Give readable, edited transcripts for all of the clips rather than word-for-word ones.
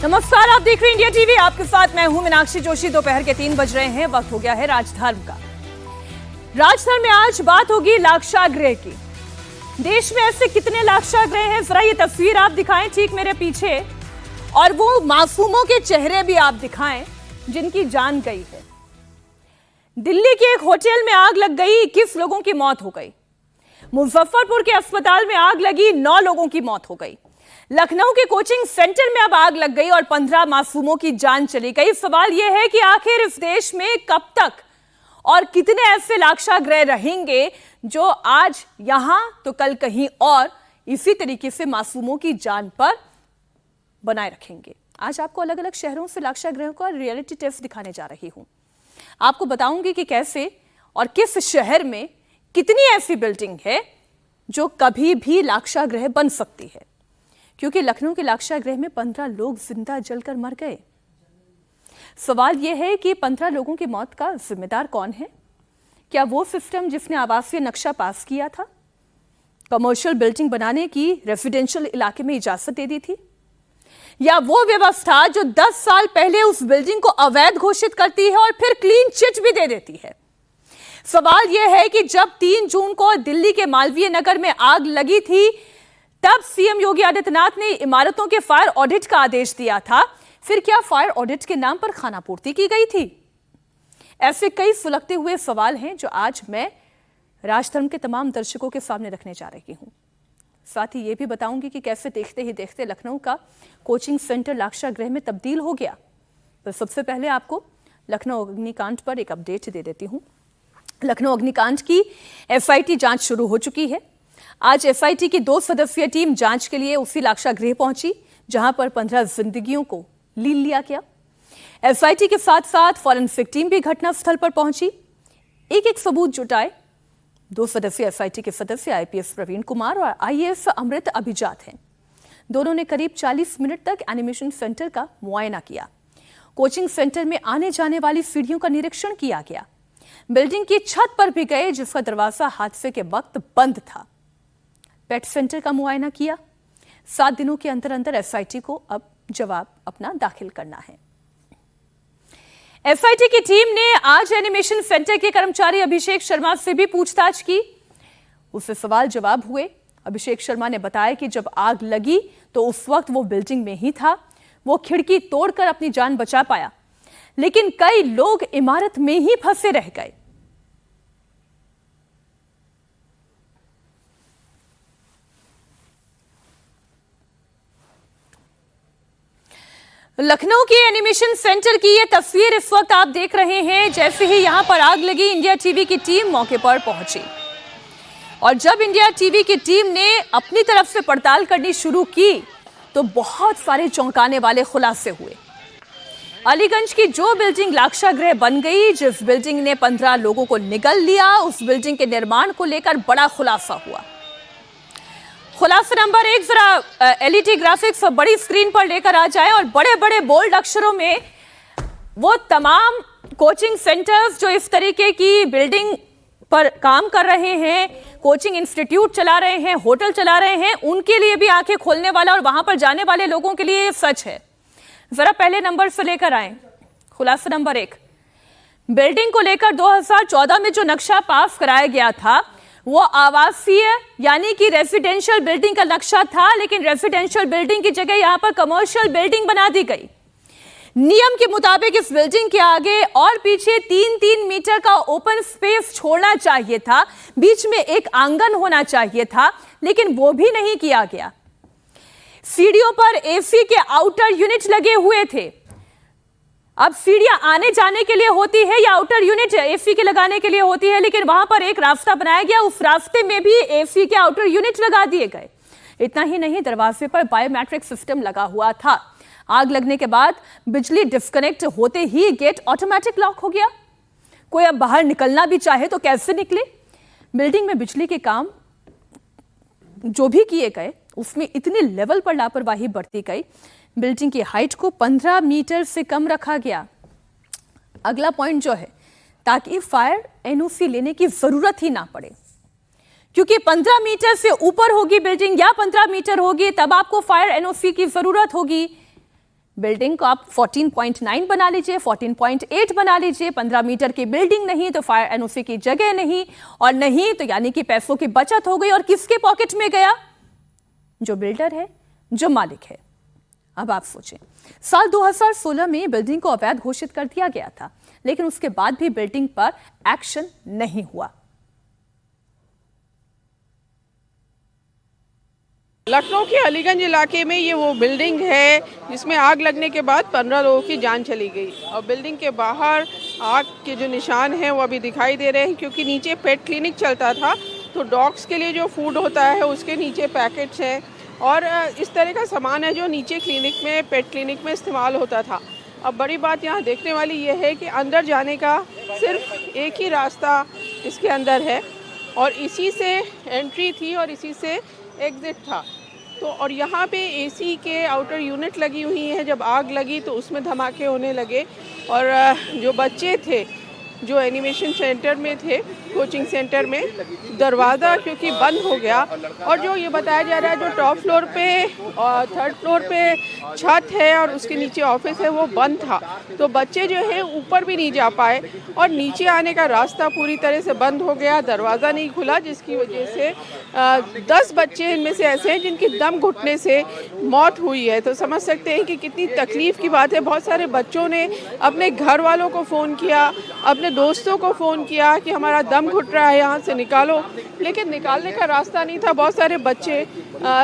नमस्कार, आप देख रहे हैं इंडिया टीवी। आपके साथ मैं हूं मीनाक्षी जोशी। दोपहर के 3 बज रहे हैं। वक्त हो गया है राजधर्म का। राजधर्म में आज बात होगी लाक्षागृह की। देश में ऐसे कितने लाक्षागृह हैं, जरा ये तस्वीर आप दिखाएं ठीक मेरे पीछे, और वो मासूमों के चेहरे भी आप दिखाएं जिनकी जान गई है। दिल्ली के एक होटल में आग लग गई, 21 लोगों की मौत हो गई। मुजफ्फरपुर के अस्पताल में आग लगी, 9 लोगों की मौत हो गई। लखनऊ के कोचिंग सेंटर में अब आग लग गई और 15 मासूमों की जान चली गई। सवाल यह है कि आखिर इस देश में कब तक और कितने ऐसे लाक्षागृह रहेंगे जो आज यहां तो कल कहीं और इसी तरीके से मासूमों की जान पर बनाए रखेंगे। आज आपको अलग अलग शहरों से लाक्षागृहों का रियलिटी टेस्ट दिखाने जा रही हूं। आपको बताऊंगी कि कैसे और किस शहर में कितनी ऐसी बिल्डिंग है जो कभी भी लाक्षागृह बन सकती है, क्योंकि लखनऊ के लाक्षागृह में 15 लोग जिंदा जलकर मर गए। सवाल यह है कि 15 लोगों की मौत का जिम्मेदार कौन है? क्या वो सिस्टम जिसने आवासीय नक्शा पास किया था, कमर्शियल बिल्डिंग बनाने की रेजिडेंशियल इलाके में इजाजत दे दी थी, या वो व्यवस्था जो 10 साल पहले उस बिल्डिंग को अवैध घोषित करती है और फिर क्लीन चिट भी दे देती है? सवाल यह है कि जब 3 जून को दिल्ली के मालवीय नगर में आग लगी थी, तब सीएम योगी आदित्यनाथ ने इमारतों के फायर ऑडिट का आदेश दिया था। फिर क्या फायर ऑडिट के नाम पर खानापूर्ति की गई थी? ऐसे कई सुलगते हुए सवाल हैं जो आज मैं राजधर्म के तमाम दर्शकों के सामने रखने जा रही हूं। साथ ही यह भी बताऊंगी कि कैसे देखते ही देखते लखनऊ का कोचिंग सेंटर लाक्षागृह में तब्दील हो गया। तो सबसे पहले आपको लखनऊ अग्निकांड पर एक अपडेट दे देती हूं। लखनऊ अग्निकांड की एसआईटी जांच शुरू हो चुकी है। आज एसआईटी की 2 सदस्यीय टीम जांच के लिए उसी लाक्षागृह पहुंची जहां पर 15 जिंदगियों को लील लिया गया। एसआईटी के साथ साथ फॉरेंसिक टीम भी घटनास्थल पर पहुंची, एक सबूत जुटाए। 2 सदस्यीय एसआईटी के सदस्य आईपीएस प्रवीण कुमार और आईएएस अमृत अभिजात हैं। दोनों ने करीब 40 मिनट तक एनिमेशन सेंटर का मुआयना किया। कोचिंग सेंटर में आने जाने वाली सीढ़ियों का निरीक्षण किया गया। बिल्डिंग की छत पर भी गए जिसका दरवाजा हादसे के वक्त बंद था। पेट सेंटर का मुआयना किया। 7 दिनों के अंदर अंदर एसआईटी को अब जवाब अपना दाखिल करना है। एसआईटी की टीम ने आज एनिमेशन सेंटर के कर्मचारी अभिषेक शर्मा से भी पूछताछ की। उससे सवाल जवाब हुए। अभिषेक शर्मा ने बताया कि जब आग लगी तो उस वक्त वो बिल्डिंग में ही था। वो खिड़की तोड़कर अपनी जान बचा पाया, लेकिन कई लोग इमारत में ही फंसे रह गए। लखनऊ के एनिमेशन सेंटर की ये तस्वीर इस वक्त आप देख रहे हैं। जैसे ही यहां पर आग लगी, इंडिया टीवी की टीम मौके पर पहुंची और जब इंडिया टीवी की टीम ने अपनी तरफ से पड़ताल करनी शुरू की तो बहुत सारे चौंकाने वाले खुलासे हुए। अलीगंज की जो बिल्डिंग लाक्षागृह बन गई, जिस बिल्डिंग ने 15 लोगों को निगल लिया, उस बिल्डिंग के निर्माण को लेकर बड़ा खुलासा हुआ। खुलासा नंबर 1, जरा एलईडी ग्राफिक्स बड़ी स्क्रीन पर लेकर आ जाए और बड़े बड़े बोल्ड अक्षरों में वो तमाम कोचिंग सेंटर्स जो इस तरीके की बिल्डिंग पर काम कर रहे हैं, कोचिंग इंस्टीट्यूट चला रहे हैं, होटल चला रहे हैं, उनके लिए भी आंखें खोलने वाला और वहां पर जाने वाले लोगों के लिए सच है। जरा पहले नंबर से लेकर आए। खुलासा नंबर 1, बिल्डिंग को लेकर 2014 में जो नक्शा पास कराया गया था वो आवासीय यानी कि रेजिडेंशियल बिल्डिंग का नक्शा था, लेकिन रेजिडेंशियल बिल्डिंग की जगह यहां पर कमर्शियल बिल्डिंग बना दी गई। नियम के मुताबिक इस बिल्डिंग के आगे और पीछे 3-3 मीटर का ओपन स्पेस छोड़ना चाहिए था, बीच में एक आंगन होना चाहिए था, लेकिन वो भी नहीं किया गया। सीढ़ियों पर एसी के आउटर यूनिट लगे हुए थे। अब सीढ़ियां आने जाने के लिए होती है या आउटर यूनिट एसी के लगाने के लिए होती है, लेकिन वहां पर एक रास्ता बनाया गया, उस रास्ते में भी एसी के आउटर यूनिट लगा दिए गए। इतना ही नहीं, दरवाजे पर बायोमेट्रिक सिस्टम लगा हुआ था। आग लगने के बाद बिजली डिस्कनेक्ट होते ही गेट ऑटोमेटिक लॉक हो गया। कोई अब बाहर निकलना भी चाहे तो कैसे निकले? बिल्डिंग में बिजली के काम जो भी किए गए उसमें इतने लेवल पर लापरवाही बरती गई। बिल्डिंग की हाइट को 15 मीटर से कम रखा गया। अगला पॉइंट जो है, ताकि फायर एनओसी लेने की जरूरत ही ना पड़े, क्योंकि 15 मीटर से ऊपर होगी बिल्डिंग या 15 मीटर होगी तब आपको फायर एनओसी की जरूरत होगी। बिल्डिंग को आप 14.9 बना लीजिए, 14.8 बना लीजिए, 15 मीटर की बिल्डिंग नहीं तो फायर एनओसी की जगह नहीं, और नहीं तो यानी कि पैसों की बचत हो गई। और किसके पॉकेट में गया? जो बिल्डर है, जो मालिक है। अब आप सोचें, साल 2016 में बिल्डिंग को अवैध घोषित कर दिया गया था, लेकिन उसके बाद भी बिल्डिंग पर एक्शन नहीं हुआ। लखनऊ के अलीगंज इलाके में ये वो बिल्डिंग है जिसमें आग लगने के बाद 15 लोगों की जान चली गई। और बिल्डिंग के बाहर आग के जो निशान हैं वो अभी दिखाई दे रहे हैं, क्योंकि नीचे पेट क्लिनिक चलता था, तो डॉग्स के लिए जो फूड होता है उसके नीचे पैकेट्स हैं और इस तरह का सामान है जो नीचे क्लिनिक में, पेट क्लिनिक में इस्तेमाल होता था। अब बड़ी बात यहाँ देखने वाली ये है कि अंदर जाने का सिर्फ एक ही रास्ता इसके अंदर है और इसी से एंट्री थी और इसी से एग्ज़िट था। तो और यहाँ पे एसी के आउटर यूनिट लगी हुई हैं। जब आग लगी तो उसमें धमाके होने लगे और जो बच्चे थे जो एनिमेशन सेंटर में थे, कोचिंग सेंटर में, दरवाज़ा क्योंकि बंद हो गया और जो ये बताया जा रहा है जो टॉप फ्लोर पे और थर्ड फ्लोर पे छत है और उसके नीचे ऑफिस है वो बंद था, तो बच्चे जो है ऊपर भी नहीं जा पाए और नीचे आने का रास्ता पूरी तरह से बंद हो गया, दरवाज़ा नहीं खुला, जिसकी वजह से 10 बच्चे इनमें से ऐसे हैं जिनकी दम घुटने से मौत हुई है। तो समझ सकते हैं कि कितनी तकलीफ़ की बात है। बहुत सारे बच्चों ने अपने घर वालों को फ़ोन किया, अपने दोस्तों को फ़ोन किया कि हमारा दम घुट रहा है, यहाँ से निकालो, लेकिन निकालने का रास्ता नहीं था। बहुत सारे बच्चे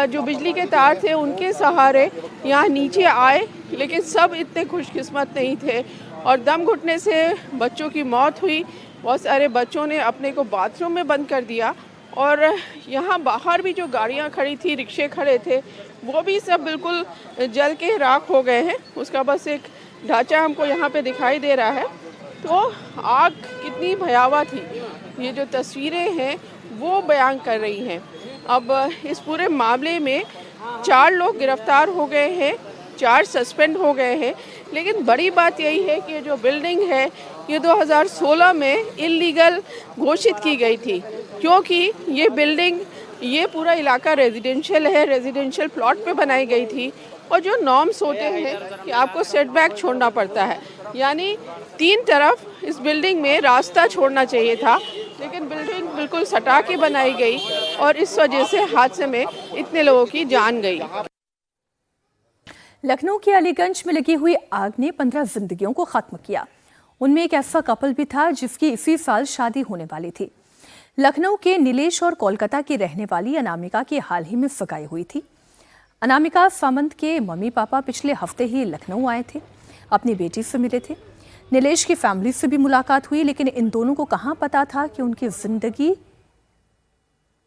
जो बिजली के तार थे उनके सहारे यहाँ नीचे आए, लेकिन सब इतने खुशकिस्मत नहीं थे और दम घुटने से बच्चों की मौत हुई। बहुत सारे बच्चों ने अपने को बाथरूम में बंद कर दिया और यहाँ बाहर भी जो गाड़ियाँ खड़ी थी, रिक्शे खड़े थे, वो भी सब बिल्कुल जल के राख हो गए हैं। उसका बस एक ढांचा हमको यहाँ पे दिखाई दे रहा है। तो आग कितनी भयावह थी, ये जो तस्वीरें हैं वो बयान कर रही हैं। अब इस पूरे मामले में 4 लोग गिरफ्तार हो गए हैं, 4 सस्पेंड हो गए हैं, लेकिन बड़ी बात यही है कि ये जो बिल्डिंग है ये 2016 में इल्लीगल घोषित की गई थी, क्योंकि ये बिल्डिंग, ये पूरा इलाका रेजिडेंशियल है, रेजिडेंशियल प्लॉट पे बनाई गई थी और जो नॉर्म्स होते हैं कि आपको सेटबैक छोड़ना पड़ता है, यानी 3 तरफ इस बिल्डिंग में रास्ता छोड़ना चाहिए था, लेकिन बिल्डिंग बिल्कुल सटा के बनाई गई और इस वजह से हादसे में इतने लोगों की जान गई। लखनऊ के अलीगंज में लगी हुई आग ने 15 जिंदगियों को खत्म किया। उनमें एक ऐसा कपल भी था जिसकी इसी साल शादी होने वाली थी। लखनऊ के नीलेश और कोलकाता की रहने वाली अनामिका की हाल ही में सगाई हुई थी। अनामिका सामंत के मम्मी पापा पिछले हफ्ते ही लखनऊ आए थे, अपनी बेटी से मिले थे। नीलेश की फैमिली से भी मुलाकात हुई, लेकिन इन दोनों को कहाँ पता था कि उनकी जिंदगी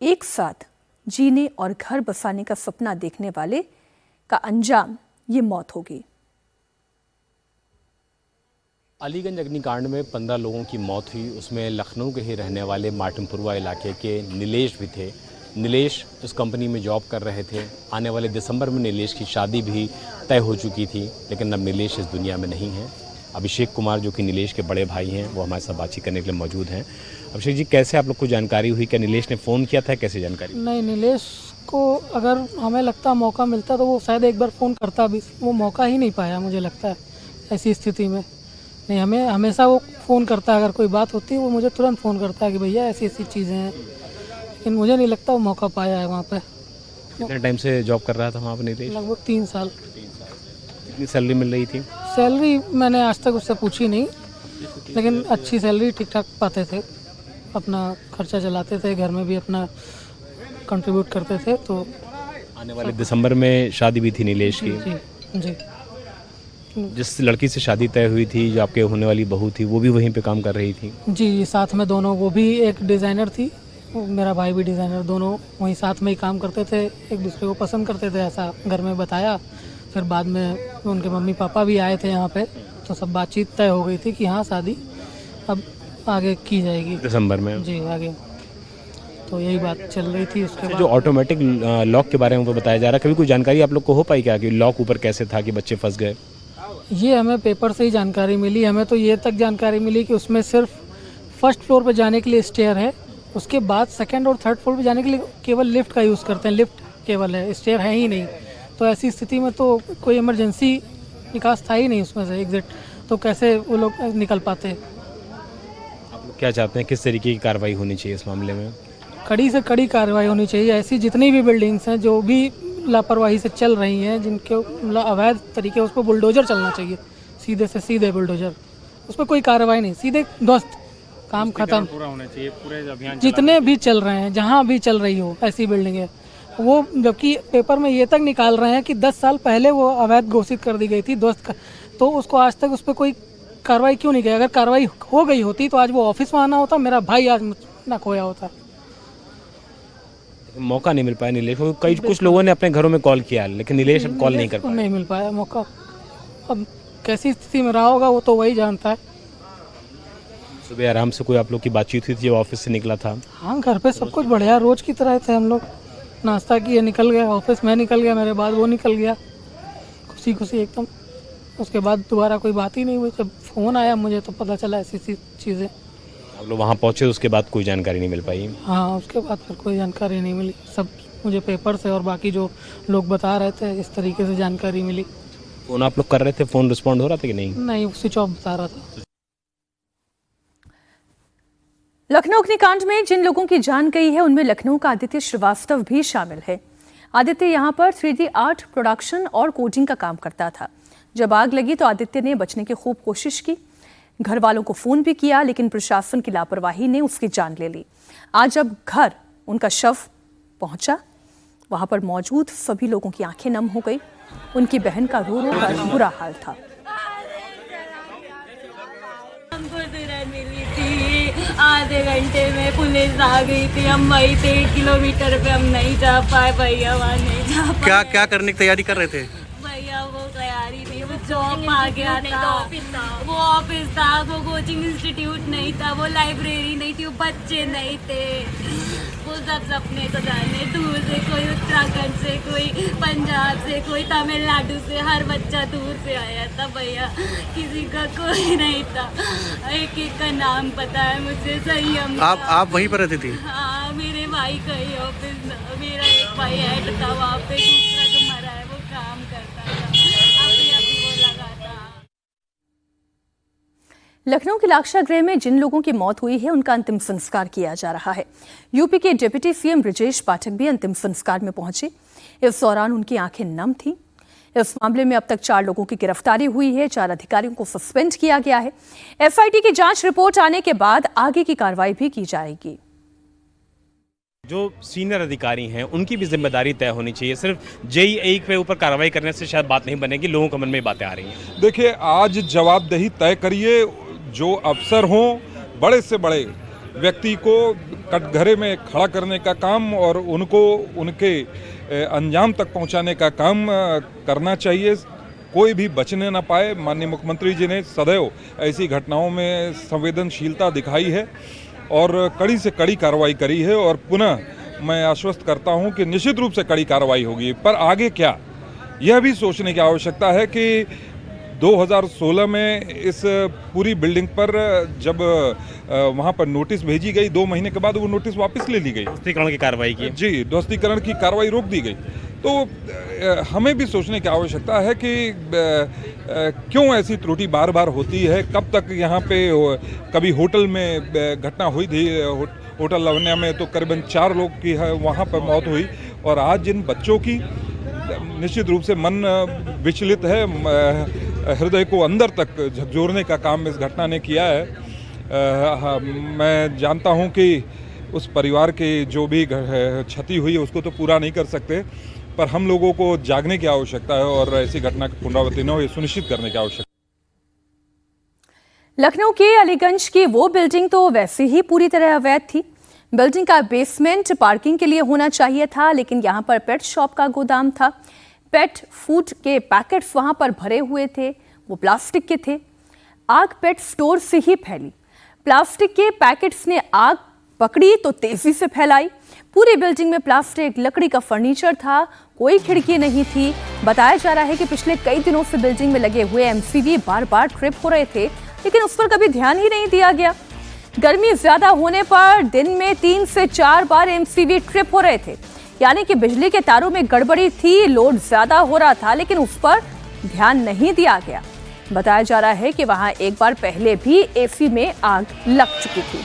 एक साथ जीने और घर बसाने का सपना देखने वाले का अंजाम ये मौत होगी। अलीगंज अग्निकांड में 15 लोगों की मौत हुई, उसमें लखनऊ के ही रहने वाले मार्टिनपुरवा इलाके के नीलेश भी थे। नीलेश उस कंपनी में जॉब कर रहे थे। आने वाले दिसंबर में नीलेश की शादी भी तय हो चुकी थी, लेकिन अब नीलेश इस दुनिया में नहीं है। अभिषेक कुमार जो कि नीलेश के बड़े भाई हैं, वो हमारे साथ बातचीत करने के लिए मौजूद हैं। अभिषेक जी, कैसे आप लोग को जानकारी हुई? क्या नीलेश ने फ़ोन किया था? कैसे जानकारी? नहीं, नीलेश को अगर हमें लगता मौका मिलता तो वो शायद एक बार फ़ोन करता भी, वो मौका ही नहीं पाया मुझे लगता है ऐसी स्थिति में। नहीं, हमें हमेशा वो फ़ोन करता है, अगर कोई बात होती है वो मुझे तुरंत फ़ोन करता है कि भैया ऐसी ऐसी चीज़ें हैं, लेकिन मुझे नहीं लगता वो मौका पाया है वहाँ पे। कितने टाइम से जॉब कर रहा था वहाँ पर नीलेश? लगभग 3 साल। कितनी सैलरी मिल रही थी? सैलरी मैंने आज तक उससे पूछी नहीं, लेकिन अच्छी सैलरी ठीक ठाक पाते थे, अपना खर्चा चलाते थे, घर में भी अपना कंट्रीब्यूट करते थे। तो आने वाले दिसंबर में शादी भी थी नीलेश की। जी जी। जिस लड़की से शादी तय हुई थी, जो आपके होने वाली बहू थी, वो भी वहीं पे काम कर रही थी? जी, साथ में दोनों, वो भी एक डिज़ाइनर थी, मेरा भाई भी डिज़ाइनर, दोनों वहीं साथ में ही काम करते थे, एक दूसरे को पसंद करते थे, ऐसा घर में बताया। फिर बाद में उनके मम्मी पापा भी आए थे यहाँ पे, तो सब बातचीत तय हो गई थी कि हाँ शादी अब आगे की जाएगी दिसंबर में। जी, आगे। तो यही बात चल रही थी। उसके बाद जो ऑटोमेटिक लॉक के बारे में वो बताया जा रहा है, कभी कोई जानकारी आप लोग को हो पाई क्या कि लॉक ऊपर कैसे था कि बच्चे फंस गए? ये हमें पेपर से ही जानकारी मिली। हमें तो ये तक जानकारी मिली कि उसमें सिर्फ फर्स्ट फ्लोर पर जाने के लिए स्टेयर है, उसके बाद सेकंड और थर्ड फ्लोर पर जाने के लिए केवल लिफ्ट का यूज़ करते हैं, लिफ्ट केवल है, स्टेयर है ही नहीं। तो ऐसी स्थिति में तो कोई इमरजेंसी निकास था ही नहीं उसमें से एग्जिट, तो कैसे वो लोग निकल पाते। आप लोग क्या चाहते हैं, किस तरीके की कार्रवाई होनी चाहिए इस मामले में? कड़ी से कड़ी कार्रवाई होनी चाहिए। ऐसी जितनी भी बिल्डिंग्स हैं जो भी लापरवाही से चल रही हैं, जिनके अवैध तरीके, उस पर बुलडोजर चलना चाहिए, सीधे से सीधे बुलडोजर, उस पर कोई कार्रवाई नहीं, सीधे ध्वस्त, काम खत्म। पूरा होना चाहिए, पूरे अभियान जितने भी चल रहे हैं, जहाँ भी चल रही हो ऐसी बिल्डिंगें, वो जबकि पेपर में ये तक निकाल रहे हैं कि 10 साल पहले वो अवैध घोषित कर दी गई थी ध्वस्त, तो उसको आज तक उस पर कोई कार्रवाई क्यों नहीं की? अगर कार्रवाई हो गई होती तो आज वो ऑफिस में आना होता, मेरा भाई आज ना खोया होता। मौका नहीं मिल पाया नीलेश को। कई कुछ लोगों ने अपने घरों में कॉल किया लेकिन नीलेश कॉल नहीं कर पाया। नहीं मिल पाया मौका। अब कैसी स्थिति में रहा होगा वो तो वही जानता है। सुबह आराम से कोई आप लोग की बातचीत हुई थी जब ऑफिस से निकला था? हाँ, घर पे सब कुछ बढ़िया, रोज की तरह थे हम लोग। नाश्ता किए, निकल गए, ऑफिस में निकल गया, मेरे बाद वो निकल गया, खुशी खुशी एकदम। उसके बाद दोबारा कोई बात ही नहीं हुई। जब फ़ोन आया मुझे तो पता चला ऐसी चीज़ें। आप लोग वहाँ पहुँचे उसके बाद कोई जानकारी नहीं मिल पाई? हाँ, उसके बाद फिर कोई जानकारी नहीं मिली। सब मुझे पेपर से और बाकी जो लोग बता रहे थे इस तरीके से जानकारी मिली। फ़ोन आप लोग कर रहे थे, फ़ोन रिस्पॉन्ड हो रहा था कि नहीं? नहीं, स्विच ऑफ बता रहा था। लखनऊ अग्निकांड में जिन लोगों की जान गई है उनमें लखनऊ का आदित्य श्रीवास्तव भी शामिल है। आदित्य यहां पर 3D आर्ट प्रोडक्शन और कोडिंग का काम करता था। जब आग लगी तो आदित्य ने बचने की खूब कोशिश की, घर वालों को फोन भी किया, लेकिन प्रशासन की लापरवाही ने उसकी जान ले ली। आज जब घर उनका शव पहुंचा, वहां पर मौजूद सभी लोगों की आंखें नम हो गई। उनकी बहन का रो रो कर बुरा हाल था। आधे घंटे में पुलिस आ गई थी, हम वही थे 1 किलोमीटर पे, हम नहीं जा पाए भैया, वहाँ नहीं जा पाए। क्या करने की तैयारी कर रहे थे भैया? वो तैयारी नहीं, वो जॉब आ गया था, वो ऑफिस था, वो कोचिंग इंस्टीट्यूट नहीं था, वो लाइब्रेरी नहीं थी, वो बच्चे नहीं थे, वो सब सपने सजाने दूर से, कोई उत्तराखंड से, कोई पंजाब से, कोई तमिलनाडु से, हर बच्चा दूर से आया था भैया, किसी का कोई नहीं था। एक एक का नाम पता है मुझे, संयम। आप वहीं पर रहती थी? हाँ, मेरे भाई का ही ऑफिस, मेरा एक भाई हेड था वहाँ पे, दूसरा जो मरा है वो काम करता था, अभी वो लगा था। लखनऊ के लाक्षा गृह में जिन लोगों की मौत हुई है उनका अंतिम संस्कार किया जा रहा है। यूपी के डिप्टी सीएम ब्रजेश पाठक भी अंतिम संस्कार में पहुंचे। इस दौरान उनकी आंखें नम थीं। इस मामले में अब तक 4 लोगों की गिरफ्तारी हुई है, 4 अधिकारियों को सस्पेंड किया गया है। एसआईटी की जांच रिपोर्ट आने के बाद आगे की कार्रवाई भी की जाएगी। जो सीनियर अधिकारी हैं उनकी भी जिम्मेदारी तय होनी चाहिए। सिर्फ जेईई के ऊपर कार्रवाई करने से शायद बात नहीं बनेगी, लोगों के मन में बातें आ रही हैं। देखिए, आज जवाबदेही तय करिए। जो अफसर हों, बड़े से बड़े व्यक्ति को कटघरे में खड़ा करने का काम और उनको उनके अंजाम तक पहुंचाने का काम करना चाहिए। कोई भी बचने ना पाए। माननीय मुख्यमंत्री जी ने सदैव ऐसी घटनाओं में संवेदनशीलता दिखाई है और कड़ी से कड़ी कार्रवाई करी है, और पुनः मैं आश्वस्त करता हूं कि निश्चित रूप से कड़ी कार्रवाई होगी। पर आगे क्या, यह भी सोचने की आवश्यकता है कि 2016 में इस पूरी बिल्डिंग पर जब वहां पर नोटिस भेजी गई, 2 महीने के बाद वो नोटिस वापस ले ली गई। ध्वस्तीकरण की कार्रवाई की? जी, ध्वस्तीकरण की कार्रवाई रोक दी गई। तो हमें भी सोचने की आवश्यकता है कि क्यों ऐसी त्रुटि बार बार होती है। कब तक यहाँ पे कभी होटल में घटना हुई थी, होटल लवन्या में तो करीबन 4 लोग की है वहाँ पर मौत हुई, और आज जिन बच्चों की, निश्चित रूप से मन विचलित है। हृदय को अंदर तक झकझोरने का काम इस घटना ने किया है। मैं जानता हूं कि उस परिवार की जो भी क्षति हुई है उसको तो पूरा नहीं कर सकते, पर हम लोगों को जागने की आवश्यकता है और ऐसी घटना की पुनरावृत्ति न हो, ये सुनिश्चित करने की आवश्यकता है। लखनऊ के अलीगंज की वो बिल्डिंग तो वैसे ही पूरी तरह अवैध थी। बिल्डिंग का बेसमेंट पार्किंग के लिए होना चाहिए था, लेकिन यहाँ पर पेट शॉप का गोदाम था। पेट फूड के पैकेट्स वहां पर भरे हुए थे, वो प्लास्टिक के थे। आग पेट स्टोर से ही फैली। प्लास्टिक के पैकेट्स ने आग पकड़ी तो तेजी से फैलाई। पूरी बिल्डिंग में प्लास्टिक, लकड़ी का फर्नीचर था, कोई खिड़की नहीं थी। बताया जा रहा है कि पिछले कई दिनों से बिल्डिंग में लगे हुए एमसीवी बार बार ट्रिप हो रहे थे, लेकिन उस पर कभी ध्यान ही नहीं दिया गया। गर्मी ज्यादा होने पर दिन में 3 से 4 बार एमसीवी ट्रिप हो रहे थे, यानी कि बिजली के तारों में गड़बड़ी थी। लोड ज्यादा हो रहा था, लेकिन उस पर ध्यान नहीं दिया गया। बताया जा रहा है कि वहां एक बार पहले भी एसी में आग लग चुकी थी।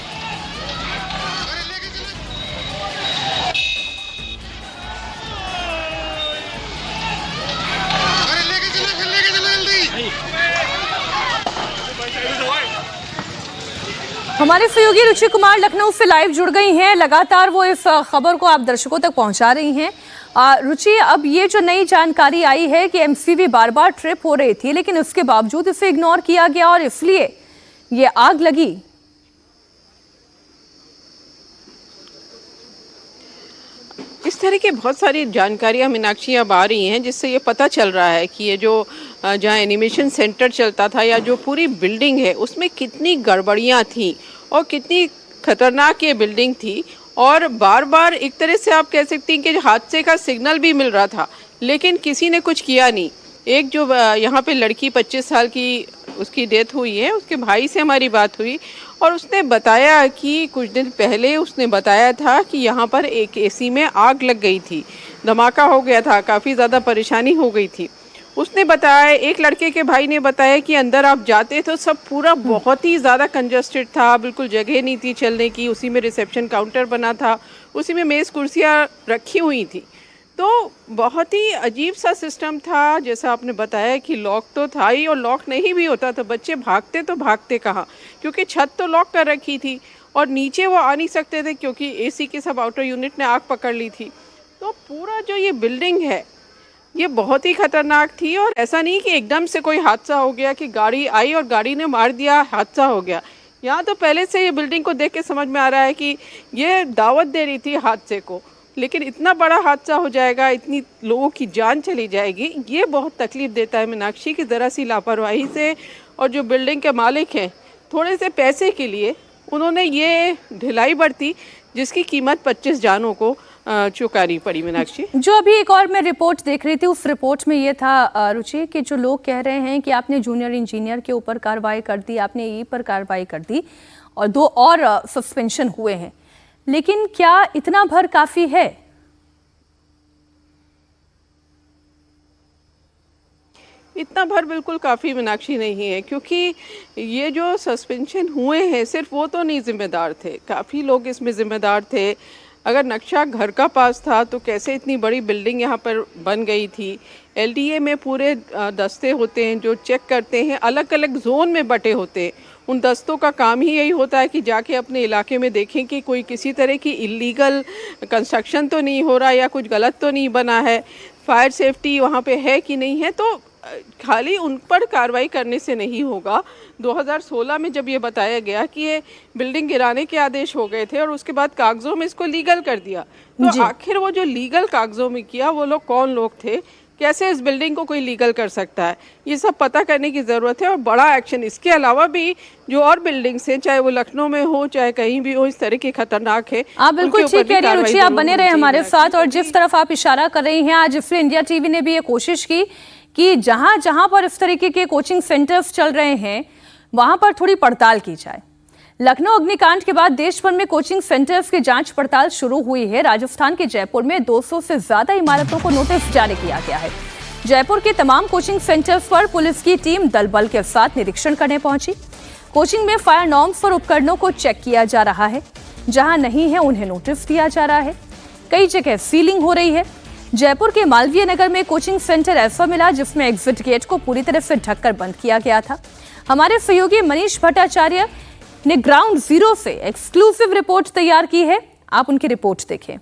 हमारे सहयोगी रुचि कुमार लखनऊ से लाइव जुड़ गई हैं। लगातार वो इस खबर को आप दर्शकों तक पहुंचा रही हैं। रुचि, अब ये जो नई जानकारी आई है कि एमसीवी बार बार ट्रिप हो रही थी, लेकिन उसके बावजूद इसे इग्नोर किया गया और इसलिए ये आग लगी। इस तरह की बहुत सारी जानकारियां मीनाक्षी अब आ रही हैं, जिससे ये पता चल रहा है कि ये जो जहाँ एनिमेशन सेंटर चलता था या जो पूरी बिल्डिंग है उसमें कितनी गड़बड़ियां थी और कितनी खतरनाक ये बिल्डिंग थी। और बार बार एक तरह से आप कह सकती हैं कि हादसे का सिग्नल भी मिल रहा था, लेकिन किसी ने कुछ किया नहीं। एक जो यहाँ पे लड़की 25 साल की उसकी डेथ हुई है, उसके भाई से हमारी बात हुई और उसने बताया कि कुछ दिन पहले उसने बताया था कि यहाँ पर एक एसी में आग लग गई थी, धमाका हो गया था, काफ़ी ज़्यादा परेशानी हो गई थी। उसने बताया, एक लड़के के भाई ने बताया कि अंदर आप जाते तो सब पूरा बहुत ही ज़्यादा कंजस्टेड था, बिल्कुल जगह नहीं थी चलने की। उसी में रिसेप्शन काउंटर बना था, उसी में मेज़ कुर्सियाँ रखी हुई थी। तो बहुत ही अजीब सा सिस्टम था। जैसा आपने बताया कि लॉक तो था ही, और लॉक नहीं भी होता तो बच्चे भागते तो भागते कहाँ, क्योंकि छत तो लॉक कर रखी थी और नीचे वो आ नहीं सकते थे क्योंकि एसी के सब आउटर यूनिट ने आग पकड़ ली थी। तो पूरा जो ये बिल्डिंग है ये बहुत ही खतरनाक थी। और ऐसा नहीं कि एकदम से कोई हादसा हो गया कि गाड़ी आई और गाड़ी ने मार दिया, हादसा हो गया। यहाँ तो पहले से ये बिल्डिंग को देख के समझ में आ रहा है कि ये दावत दे रही थी हादसे को, लेकिन इतना बड़ा हादसा हो जाएगा, इतनी लोगों की जान चली जाएगी, ये बहुत तकलीफ देता है मीनाक्षी की ज़रा सी लापरवाही से। और जो बिल्डिंग के मालिक हैं, थोड़े से पैसे के लिए उन्होंने ये ढिलाई बरती जिसकी कीमत 25 जानों को चुकानी पड़ी। मीनाक्षी, जो अभी एक और मैं रिपोर्ट देख रही थी, उस रिपोर्ट में ये था रुचि कि जो लोग कह रहे हैं कि आपने जूनियर इंजीनियर के ऊपर कार्रवाई कर दी, आपने ई पर कार्रवाई कर दी और 2 और सस्पेंशन हुए हैं, लेकिन क्या इतना भर काफी है? इतना भर बिल्कुल काफ़ी मीनाक्षी नहीं है, क्योंकि ये जो सस्पेंशन हुए हैं सिर्फ वो तो नहीं जिम्मेदार थे, काफ़ी लोग इसमें ज़िम्मेदार थे। अगर नक्शा घर का पास था तो कैसे इतनी बड़ी बिल्डिंग यहाँ पर बन गई थी। एलडीए में पूरे दस्ते होते हैं जो चेक करते हैं, अलग अलग जोन में बटे होते हैं। उन दस्तों का काम ही यही होता है कि जाके अपने इलाके में देखें कि कोई किसी तरह की इलीगल कंस्ट्रक्शन तो नहीं हो रहा या कुछ गलत तो नहीं बना है, फायर सेफ्टी वहाँ पे है कि नहीं है। तो खाली उन पर कार्रवाई करने से नहीं होगा। 2016 में जब ये बताया गया कि ये बिल्डिंग गिराने के आदेश हो गए थे और उसके बाद कागजों में इसको लीगल कर दिया, तो आखिर वो जो लीगल कागजों में किया वो लोग कौन लोग थे, कैसे इस बिल्डिंग को कोई लीगल कर सकता है, ये सब पता करने की ज़रूरत है। और बड़ा एक्शन इसके अलावा भी जो और बिल्डिंग्स हैं, चाहे वो लखनऊ में हो चाहे कहीं भी हो, इस तरह की खतरनाक है। आप बिल्कुल ठीक कह रही हैं रुचि, आप बने रहे हमारे साथ। और जिस तरफ आप इशारा कर रही हैं, आज फ्री इंडिया टीवी ने भी ये कोशिश की कि जहां जहां पर इस तरीके के कोचिंग सेंटर्स चल रहे हैं वहां पर थोड़ी पड़ताल की जाए। लखनऊ अग्निकांड के बाद देश भर में कोचिंग सेंटर्स की जांच पड़ताल शुरू हुई है। राजस्थान के जयपुर में 200 से ज्यादा इमारतों को नोटिस जारी किया गया है। जयपुर के तमाम कोचिंग सेंटर्स पर पुलिस की टीम दल बल के साथ निरीक्षण करने पहुंची। कोचिंग में फायर नॉर्म्स और उपकरणों को चेक किया जा रहा है, जहां नहीं है उन्हें नोटिस दिया जा रहा है। कई जगह सीलिंग हो रही है। जयपुर के मालवीय नगर में कोचिंग सेंटर ऐसा मिला जिसमें एग्जिट गेट को पूरी तरह से ढककर बंद किया गया था। हमारे सहयोगी मनीष भट्टाचार्य ने ग्राउंड जीरो से एक्सक्लूसिव रिपोर्ट तैयार की है, आप उनकी रिपोर्ट देखें।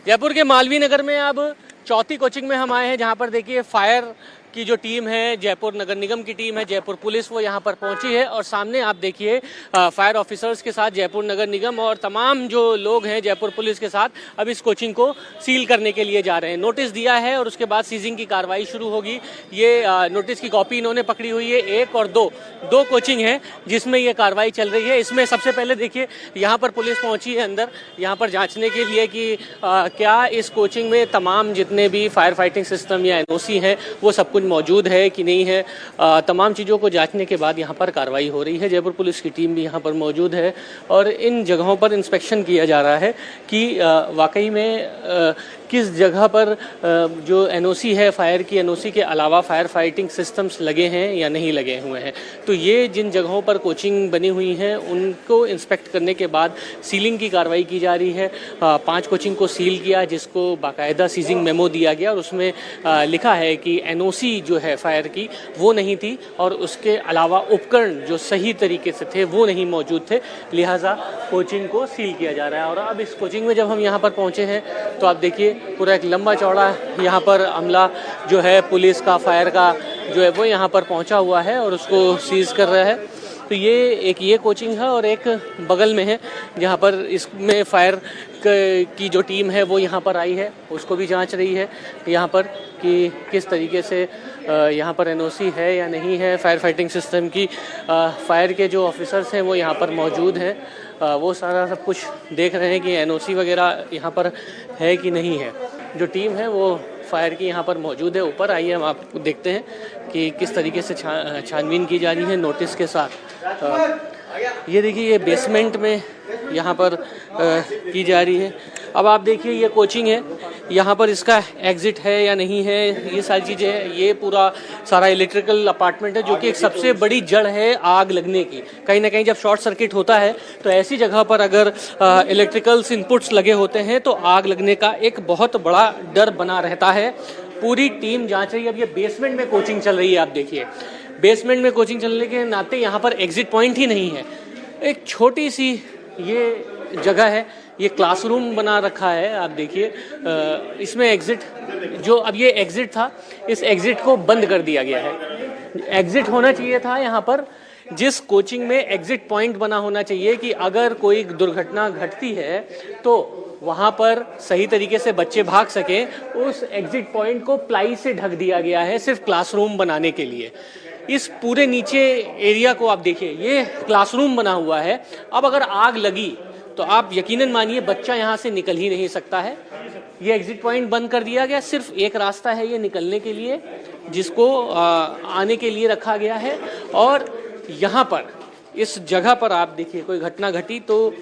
जयपुर के मालवीय नगर में अब चौथी कोचिंग में हम आए हैं, जहां पर देखिए फायर की जो टीम है, जयपुर नगर निगम की टीम है, जयपुर पुलिस, वो यहाँ पर पहुंची है। और सामने आप देखिए फायर ऑफिसर्स के साथ जयपुर नगर निगम और तमाम जो लोग हैं जयपुर पुलिस के साथ अब इस कोचिंग को सील करने के लिए जा रहे हैं। नोटिस दिया है और उसके बाद सीजिंग की कार्रवाई शुरू होगी। ये नोटिस की कॉपी इन्होंने पकड़ी हुई है, 1 और 2 कोचिंग है जिसमें ये कार्रवाई चल रही है। इसमें सबसे पहले देखिए यहाँ पर पुलिस पहुंची है अंदर, यहाँ पर जांचने के लिए कि क्या इस कोचिंग में तमाम जितने भी फायर फाइटिंग सिस्टम या एनओसी है वो सब कुछ मौजूद है कि नहीं है। तमाम चीज़ों को जांचने के बाद यहाँ पर कार्रवाई हो रही है। जयपुर पुलिस की टीम भी यहाँ पर मौजूद है और इन जगहों पर इंस्पेक्शन किया जा रहा है कि वाकई में किस जगह पर जो एनओसी है, फायर की एनओसी के अलावा फायर फाइटिंग सिस्टम्स लगे हैं या नहीं लगे हुए हैं। तो ये जिन जगहों पर कोचिंग बनी हुई हैं उनको इंस्पेक्ट करने के बाद सीलिंग की कार्रवाई की जा रही है। 5 कोचिंग को सील किया, जिसको बाकायदा सीजिंग मेमो दिया गया और उसमें लिखा है कि एनओसी जो है फायर की वो नहीं थी और उसके अलावा उपकरण जो सही तरीके से थे वो नहीं मौजूद थे, लिहाजा कोचिंग को सील किया जा रहा है। और अब इस कोचिंग में जब हम यहाँ पर पहुँचे हैं तो आप देखिए पूरा एक लंबा चौड़ा यहाँ पर अमला जो है पुलिस का, फायर का जो है वो यहाँ पर पहुँचा हुआ है और उसको सीज कर रहा है। तो ये कोचिंग है और एक बगल में है जहाँ पर इसमें फायर की जो टीम है वो यहाँ पर आई है, उसको भी जांच रही है यहाँ पर कि किस तरीके से यहाँ पर एनओसी है या नहीं है फायर फाइटिंग सिस्टम की। फायर के जो ऑफिसर्स हैं वो यहाँ पर मौजूद हैं, वो सारा सब कुछ देख रहे हैं कि एनओसी वगैरह यहाँ पर है कि नहीं है। जो टीम है वो फायर की यहाँ पर मौजूद है। ऊपर आइए हम आपको देखते हैं कि किस तरीके से छानबीन की जा रही है नोटिस के साथ। ये देखिए ये बेसमेंट में यहाँ पर की जा रही है। अब आप देखिए ये कोचिंग है, यहाँ पर इसका एग्ज़िट है या नहीं है, ये सारी चीज़ें हैं। ये पूरा सारा इलेक्ट्रिकल अपार्टमेंट है जो कि एक सबसे बड़ी जड़ है आग लगने की। कहीं ना कहीं जब शॉर्ट सर्किट होता है तो ऐसी जगह पर अगर इलेक्ट्रिकल्स इनपुट्स लगे होते हैं तो आग लगने का एक बहुत बड़ा डर बना रहता है। पूरी टीम जांच रही है। अब ये बेसमेंट में कोचिंग चल रही है, आप देखिए बेसमेंट में कोचिंग चलने के नाते यहाँ पर एग्ज़िट पॉइंट ही नहीं है। एक छोटी सी ये जगह है, ये क्लासरूम बना रखा है, आप देखिए इसमें एग्ज़िट जो अब ये एग्ज़िट था, इस एग्ज़िट को बंद कर दिया गया है। एग्ज़िट होना चाहिए था यहाँ पर, जिस कोचिंग में एग्ज़िट पॉइंट बना होना चाहिए कि अगर कोई दुर्घटना घटती है तो वहाँ पर सही तरीके से बच्चे भाग सकें, उस एग्ज़िट पॉइंट को प्लाई से ढक दिया गया है सिर्फ क्लासरूम बनाने के लिए। इस पूरे नीचे एरिया को आप देखिए, ये क्लासरूम बना हुआ है। अब अगर आग लगी तो आप यकीनन मानिए बच्चा यहाँ से निकल ही नहीं सकता है। ये एग्ज़िट पॉइंट बंद कर दिया गया, सिर्फ एक रास्ता है ये निकलने के लिए, जिसको आने के लिए रखा गया है। और यहाँ पर इस जगह पर आप देखिए कोई घटना घटी तो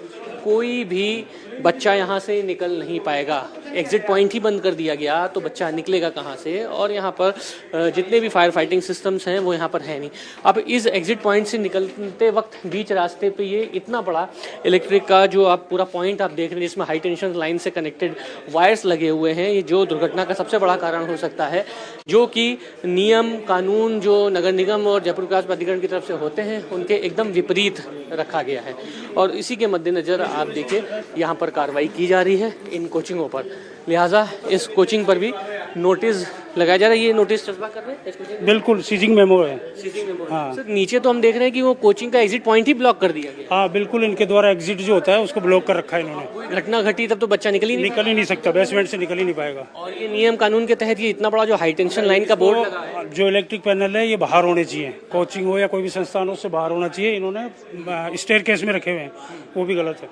कोई भी बच्चा यहाँ से निकल नहीं पाएगा। एग्ज़िट पॉइंट ही बंद कर दिया गया तो बच्चा निकलेगा कहाँ से। और यहाँ पर जितने भी फायर फाइटिंग सिस्टम्स हैं वो यहाँ पर है नहीं। अब इस एग्ज़िट पॉइंट से निकलते वक्त बीच रास्ते पे ये इतना बड़ा इलेक्ट्रिक का जो आप पूरा पॉइंट आप देख रहे हैं, जिसमें हाई टेंशन लाइन से कनेक्टेड वायर्स लगे हुए हैं, ये जो दुर्घटना का सबसे बड़ा कारण हो सकता है, जो कि नियम कानून जो नगर निगम और जयपुर विकास प्राधिकरण की तरफ से होते हैं उनके एकदम विपरीत रखा गया है। और इसी के मद्देनज़र आप देखिए यहाँ पर कार्रवाई की जा रही है इन कोचिंगों पर, लिहाजा इस कोचिंग पर भी नोटिस लगाया जा रहा है। ये नोटिस चस्पा कर रहे हैं इस कोचिंग? बिल्कुल सीजिंग मेमो है। Seizing memo. हाँ। सर नीचे तो हम देख रहे हैं कि वो कोचिंग का एग्जिट पॉइंट ही ब्लॉक कर दिया गया। हाँ बिल्कुल, इनके द्वारा एग्जिट जो होता है उसको ब्लॉक कर रखा है इन्होंने। कोई घटना घटी तब तो बच्चा निकल ही नहीं सकता, बेसमेंट से निकल ही नहीं पाएगा। और ये नियम कानून के तहत ये इतना बड़ा जो हाई टेंशन लाइन का बोर्ड लगा है, जो इलेक्ट्रिक पैनल है ये बाहर होने चाहिए, कोचिंग हो या कोई भी संस्थान हो से बाहर होना चाहिए। इन्होंने स्टेयरकेस में रखे हुए हैं, वो भी गलत है।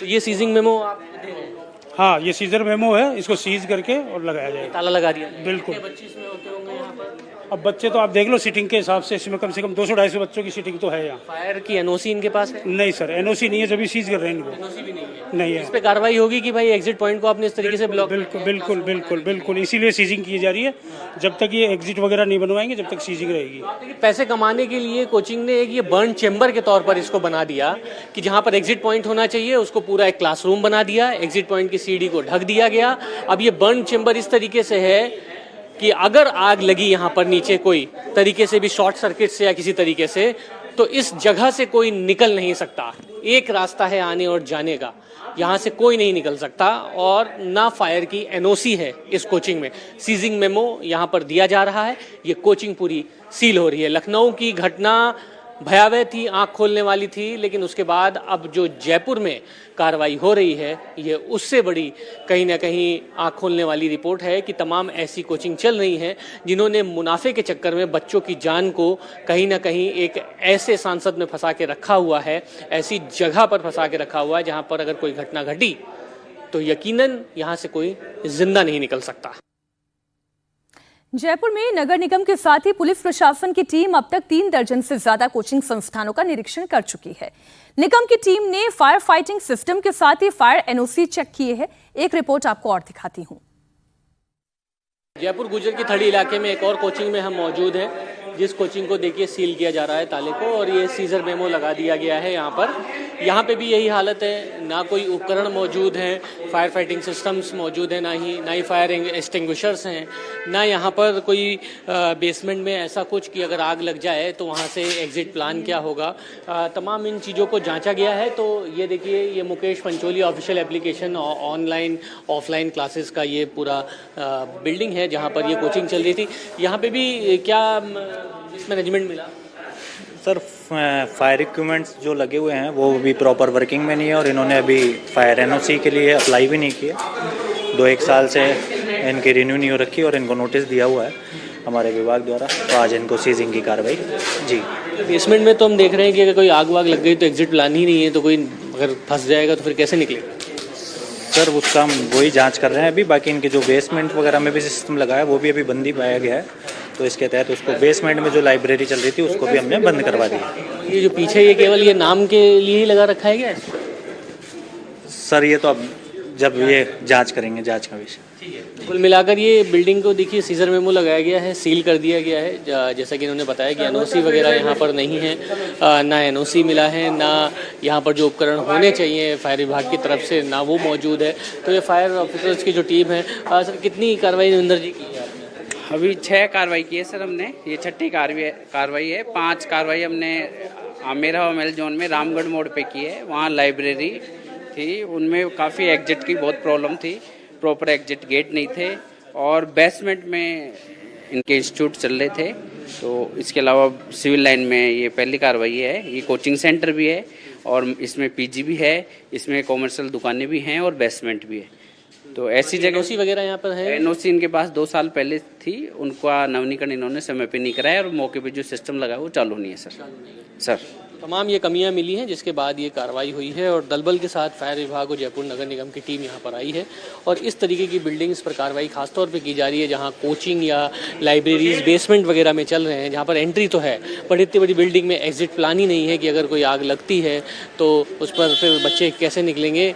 तो ये सीजिंग मेमो आप दे रहे हैं? हाँ ये सीजर मेमो है, इसको सीज करके और लगाया जाएगा। ताला लगा दिया? बिल्कुल। बच्चे इसमें होते होंगे यहाँ पर? अब बच्चे तो आप देख लो, सीटिंग के हिसाब से इसमें कम 200-250 बच्चों की सीटिंग तो है यहाँ। फायर की एनओसी इनके पास है? नहीं सर, एनओसी नहीं है, जब भी सीज कर रहे हैं इनको। एनओसी भी नहीं है? नहीं है। इस पे कार्रवाई होगी कि भाई एग्जिट पॉइंट को आपने इस तरीके से ब्लॉक? बिल्कुल, इसीलिए सीजिंग की जा रही है। जब तक ये एग्जिट वगैरह नहीं बनवाएंगे जब तक सीजिंग रहेगी। देखिए पैसे कमाने के लिए कोचिंग ने एक ये बर्न चेम्बर के तौर पर इसको बना दिया कि जहाँ पर एग्जिट पॉइंट होना चाहिए उसको पूरा एक क्लासरूम बना दिया, एग्जिट पॉइंट की सीढ़ी को ढक दिया गया। अब ये बर्न चेम्बर इस तरीके से है कि अगर आग लगी यहाँ पर नीचे कोई तरीके से भी शॉर्ट सर्किट से या किसी तरीके से, तो इस जगह से कोई निकल नहीं सकता। एक रास्ता है आने और जाने का, यहाँ से कोई नहीं निकल सकता। और ना फायर की एनओसी है इस कोचिंग में, सीजिंग मेमो यहाँ पर दिया जा रहा है। ये कोचिंग पूरी सील हो रही है। लखनऊ की घटना भयावह थी, आंख खोलने वाली थी, लेकिन उसके बाद अब जो जयपुर में कार्रवाई हो रही है ये उससे बड़ी कहीं ना कहीं आंख खोलने वाली रिपोर्ट है कि तमाम ऐसी कोचिंग चल रही हैं जिन्होंने मुनाफे के चक्कर में बच्चों की जान को कहीं ना कहीं एक ऐसे सांसद में फंसा के रखा हुआ है, ऐसी जगह पर फंसा के रखा हुआ है जहां पर अगर कोई घटना घटी तो यकीनन यहां से कोई जिंदा नहीं निकल सकता। जयपुर में नगर निगम के साथ ही पुलिस प्रशासन की टीम अब तक 3 दर्जन से ज्यादा कोचिंग संस्थानों का निरीक्षण कर चुकी है। निगम की टीम ने फायर फाइटिंग सिस्टम के साथ ही फायर एनओसी चेक किए हैं। एक रिपोर्ट आपको और दिखाती हूं। जयपुर गुजर की थड़ी इलाके में एक और कोचिंग में हम मौजूद हैं, जिस कोचिंग को देखिए सील किया जा रहा है ताले को, और ये सीजर मेमो लगा दिया गया है यहाँ पे भी यही हालत है। ना कोई उपकरण मौजूद हैं, फायर फाइटिंग सिस्टम्स मौजूद हैं, ना ही फायर एक्सटिंग्विशर्स हैं, ना यहाँ पर कोई बेसमेंट में ऐसा कुछ कि अगर आग लग जाए तो वहाँ से एग्जिट प्लान क्या होगा। तमाम इन चीज़ों को जांचा गया है। तो ये देखिए, ये Mukesh Pancholi official application online offline classes का ये पूरा बिल्डिंग है जहाँ पर ये कोचिंग चल रही थी। यहाँ पे भी क्या मैनेजमेंट मिला? सर, फायर इक्विपमेंट्स जो लगे हुए हैं वो भी प्रॉपर वर्किंग में नहीं है, और इन्होंने अभी फायर एनओसी के लिए अप्लाई भी नहीं किया। 2-1 साल से इनकी रिन्यू नहीं हो रखी और इनको नोटिस दिया हुआ है हमारे विभाग द्वारा। तो आज इनको सीजिंग की कार्रवाई जी। बेसमेंट में तो हम देख रहे हैं कि अगर कोई आग वाग लग गई तो एग्जिट प्लान ही नहीं है, तो कोई अगर फंस जाएगा तो फिर कैसे निकलेगा? सर, उसका हम वही जांच कर रहे हैं अभी। बाकी इनके जो बेसमेंट वगैरह में भी सिस्टम लगा है वो भी अभी बंद ही पाया गया है, तो इसके तहत उसको बेसमेंट में जो लाइब्रेरी चल रही थी उसको भी हमने बंद करवा दिया। ये जो पीछे ये केवल ये नाम के लिए ही लगा रखा है क्या? सर, ये तो अब जब ये जांच करेंगे, जांच का विषय। कुल मिलाकर ये बिल्डिंग को देखिए सीजर मेमो लगाया गया है, सील कर दिया गया है। जैसा कि इन्होंने बताया कि एनओसी वगैरह यहाँ पर नहीं है, ना एनओसी मिला है, ना यहाँ पर जो उपकरण होने चाहिए फायर विभाग की तरफ से ना वो मौजूद है। तो ये फायर ऑफिसर्स की जो टीम है, सर कितनी कार्रवाई नरेंद्र जी की है आपने? अभी 6 कार्रवाई की है सर हमने, ये 6ठी कार्रवाई है। 5 कार्रवाई हमने आमेरा और मेल जोन में रामगढ़ मोड़ पे की है। वहाँ लाइब्रेरी थी, उनमें काफ़ी एग्जिट की बहुत प्रॉब्लम थी, प्रॉपर एग्जिट गेट नहीं थे, और बेसमेंट में इनके इंस्टीट्यूट चल रहे थे। तो इसके अलावा सिविल लाइन में ये पहली कार्रवाई है। ये कोचिंग सेंटर भी है और इसमें पीजी भी है, इसमें कॉमर्शियल दुकानें भी हैं और बेसमेंट भी है। तो ऐसी जगह एनओसी वगैरह यहाँ पर है? एनओसी इनके पास 2 साल पहले थी, उनका नवीनीकरण इन्होंने समय पे नहीं कराया और मौके पे जो सिस्टम लगा वो चालू नहीं है सर। तमाम ये कमियां मिली हैं जिसके बाद ये कार्रवाई हुई है, और दलबल के साथ फायर विभाग और जयपुर नगर निगम की टीम यहाँ पर आई है। और इस तरीके की बिल्डिंग्स पर कार्रवाई खासतौर पे की जा रही है जहाँ कोचिंग या लाइब्रेरीज बेसमेंट वगैरह में चल रहे हैं, जहाँ पर एंट्री तो है पर इतनी बड़ी बिल्डिंग में एग्जिट प्लान ही नहीं है कि अगर कोई आग लगती है तो उस पर फिर बच्चे कैसे निकलेंगे।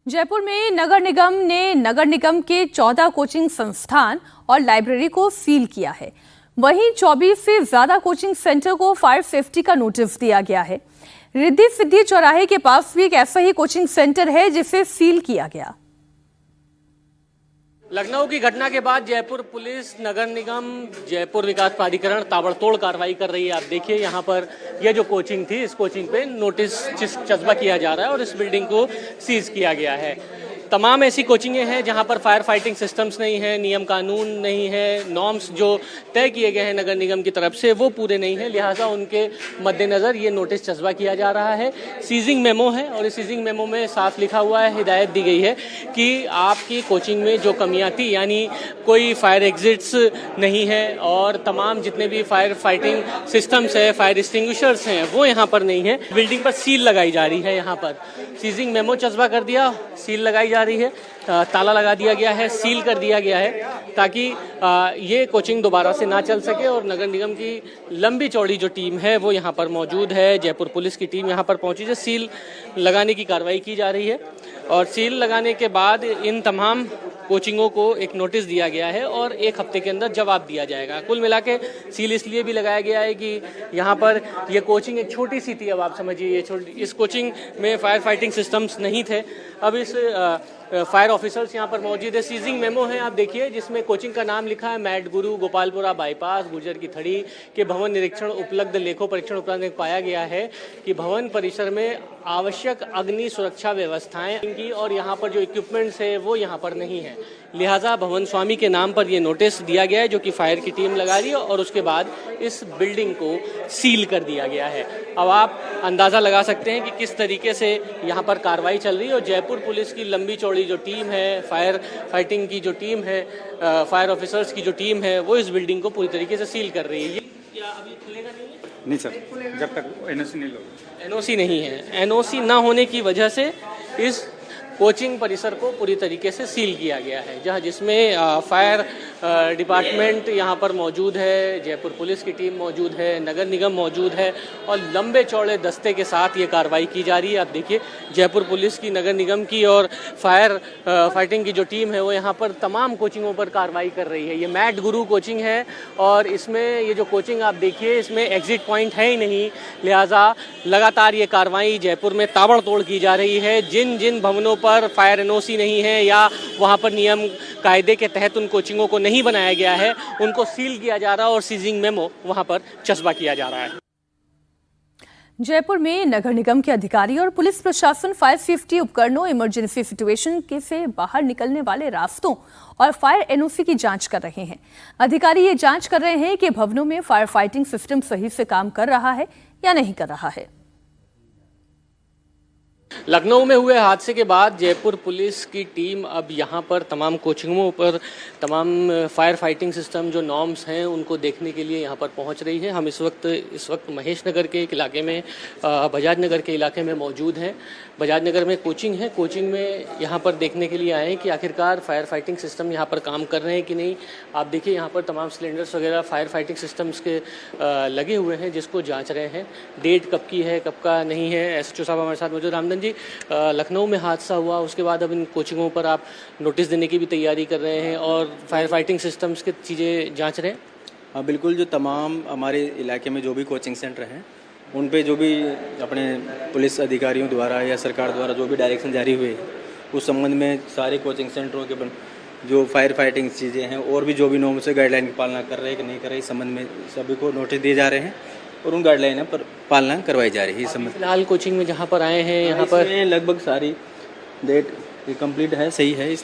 जयपुर में नगर निगम ने नगर निगम के 14 कोचिंग संस्थान और लाइब्रेरी को सील किया है। वहीं 24 से ज्यादा कोचिंग सेंटर को फायर सेफ्टी का नोटिस दिया गया है। रिद्धि सिद्धि चौराहे के पास भी एक ऐसा ही कोचिंग सेंटर है जिसे सील किया गया। लखनऊ की घटना के बाद जयपुर पुलिस, नगर निगम, जयपुर विकास प्राधिकरण ताबड़तोड़ कार्रवाई कर रही है। आप देखिए यहाँ पर यह जो कोचिंग थी, इस कोचिंग पे नोटिस चस्पा किया जा रहा है और इस बिल्डिंग को सीज किया गया है। तमाम ऐसी कोचिंगें हैं जहां पर फायर फाइटिंग सिस्टम्स नहीं है, नियम कानून नहीं है, नॉर्म्स जो तय किए गए हैं नगर निगम की तरफ से वो पूरे नहीं है, लिहाजा उनके मद्देनज़र ये नोटिस चस्पा किया जा रहा है। सीजिंग मेमो है और इस सीजिंग मेमो में साफ लिखा हुआ है, हिदायत दी गई है कि आपकी कोचिंग में जो कमियां थी, यानी कोई फायर एग्जिट्स नहीं है और तमाम जितने भी फायर फाइटिंग सिस्टम्स है, फायर एक्सटिंग्विशर्स हैं, वो यहाँ पर नहीं है। बिल्डिंग पर सील लगाई जा रही है, यहाँ पर सीजिंग मेमो चस्पा कर दिया, सील लगाई जा रही है, ताला लगा दिया गया है, सील कर दिया गया है ताकि ये कोचिंग दोबारा से ना चल सके। और नगर निगम की लंबी चौड़ी जो टीम है वो यहाँ पर मौजूद है, जयपुर पुलिस की टीम यहाँ पर पहुंची है। सील लगाने की कार्रवाई की जा रही है और सील लगाने के बाद इन तमाम कोचिंगों को एक नोटिस दिया गया है और 1 हफ्ते के अंदर जवाब दिया जाएगा। कुल मिला के सील इसलिए भी लगाया गया है कि यहाँ पर ये कोचिंग एक छोटी सी थी। अब आप समझिए इस कोचिंग में फायर फाइटिंग सिस्टम्स नहीं थे। अब इस फायर ऑफिसर्स यहाँ पर मौजूद है। सीजिंग मेमो है, आप देखिए, जिसमें कोचिंग का नाम लिखा है मैड गुरु, गोपालपुरा बाईपास, गुर्जर की थड़ी के भवन निरीक्षण उपलब्ध लेखो परीक्षण उपरांत पाया गया है कि भवन परिसर में आवश्यक अग्नि सुरक्षा व्यवस्थाएं की और यहाँ पर जो इक्विपमेंट्स है वो यहाँ पर नहीं है, लिहाजा भवन स्वामी के नाम पर ये नोटिस दिया गया है जो कि फायर की टीम लगा रही है और उसके बाद इस बिल्डिंग को सील कर दिया गया है। अब आप अंदाज़ा लगा सकते हैं कि किस तरीके से यहाँ पर कार्रवाई चल रही है और जयपुर पुलिस की लंबी चौड़ी जो टीम है, फायर फाइटिंग की जो टीम है, फायर ऑफिसर्स की जो टीम है, वो इस बिल्डिंग को पूरी तरीके से सील कर रही है। ये क्या अभी खुलेगा नहीं सर, जब तक एनओसी नहीं होगा। एनओसी नहीं है, एनओसी ना होने की वजह से इस कोचिंग परिसर को पूरी तरीके से सील किया गया है, जहां जिसमें फायर डिपार्टमेंट यहाँ पर मौजूद है, जयपुर पुलिस की टीम मौजूद है, नगर निगम मौजूद है और लंबे चौड़े दस्ते के साथ ये कार्रवाई की जा रही है। आप देखिए जयपुर पुलिस की, नगर निगम की और फायर फाइटिंग की जो टीम है वो यहाँ पर तमाम कोचिंगों पर कार्रवाई कर रही है। ये मैट गुरु कोचिंग है और इसमें ये जो कोचिंग आप देखिए इसमें एग्जिट पॉइंट है ही नहीं, लिहाजा लगातार ये कार्रवाई जयपुर में ताबड़तोड़ की जा रही है। जिन जिन भवनों पर फायर एनओसी नहीं है या वहाँ पर नियम कायदे के तहत उन कोचिंगों को नहीं बनाया गया है उनको सील किया जा रहा है और सीजिंग मेमो वहाँ पर चस्पा किया जा रहा है। जयपुर में नगर निगम के अधिकारी और पुलिस प्रशासन फायर सेफ्टी उपकरणों, इमरजेंसी सिचुएशन के से बाहर निकलने वाले रास्तों और फायर एनओसी की जांच कर रहे हैं। अधिकारी ये जांच कर रहे हैं कि भवनों में फायर फाइटिंग सिस्टम सही से काम कर रहा है या नहीं कर रहा है। लखनऊ में हुए हादसे के बाद जयपुर पुलिस की टीम अब यहाँ पर तमाम कोचिंगों पर तमाम फायर फाइटिंग सिस्टम जो नॉर्म्स हैं उनको देखने के लिए यहाँ पर पहुँच रही है। हम इस वक्त महेश नगर के एक इलाके में, बजाज नगर के इलाके में मौजूद हैं। बजाज नगर में कोचिंग है, कोचिंग में यहाँ पर देखने के लिए आए हैं कि आखिरकार फायर फाइटिंग सिस्टम यहाँ पर काम कर रहे हैं कि नहीं। आप देखिए यहाँ पर तमाम सिलेंडर्स वगैरह फायर फाइटिंग सिस्टम्स के लगे हुए हैं जिसको जाँच रहे हैं। डेट कब की है, कब का नहीं है, एसएचओ साहब हमारे साथ मौजूद। रामधन जी, लखनऊ में हादसा हुआ उसके बाद अब इन कोचिंगों पर आप नोटिस देने की भी तैयारी कर रहे हैं और फायर फाइटिंग सिस्टम्स की चीज़ें जांच रहे हैं। हाँ बिल्कुल, जो तमाम हमारे इलाके में जो भी कोचिंग सेंटर हैं उन पे जो भी अपने पुलिस अधिकारियों द्वारा या सरकार द्वारा जो भी डायरेक्शन जारी हुए उस संबंध में सारे कोचिंग सेंटरों के जो फायर फाइटिंग चीज़ें हैं और भी जो भी नॉर्म्स से गाइडलाइन की पालना कर रहे हैं कि नहीं कर रहे, इस संबंध में सभी को नोटिस दिए जा रहे हैं और उन गाइडलाइन पर पालना करवाई जा रही है। इस संबंध फिलहाल कोचिंग में जहाँ पर आए हैं यहाँ पर लगभग सारी डेट कंप्लीट है, सही है इस।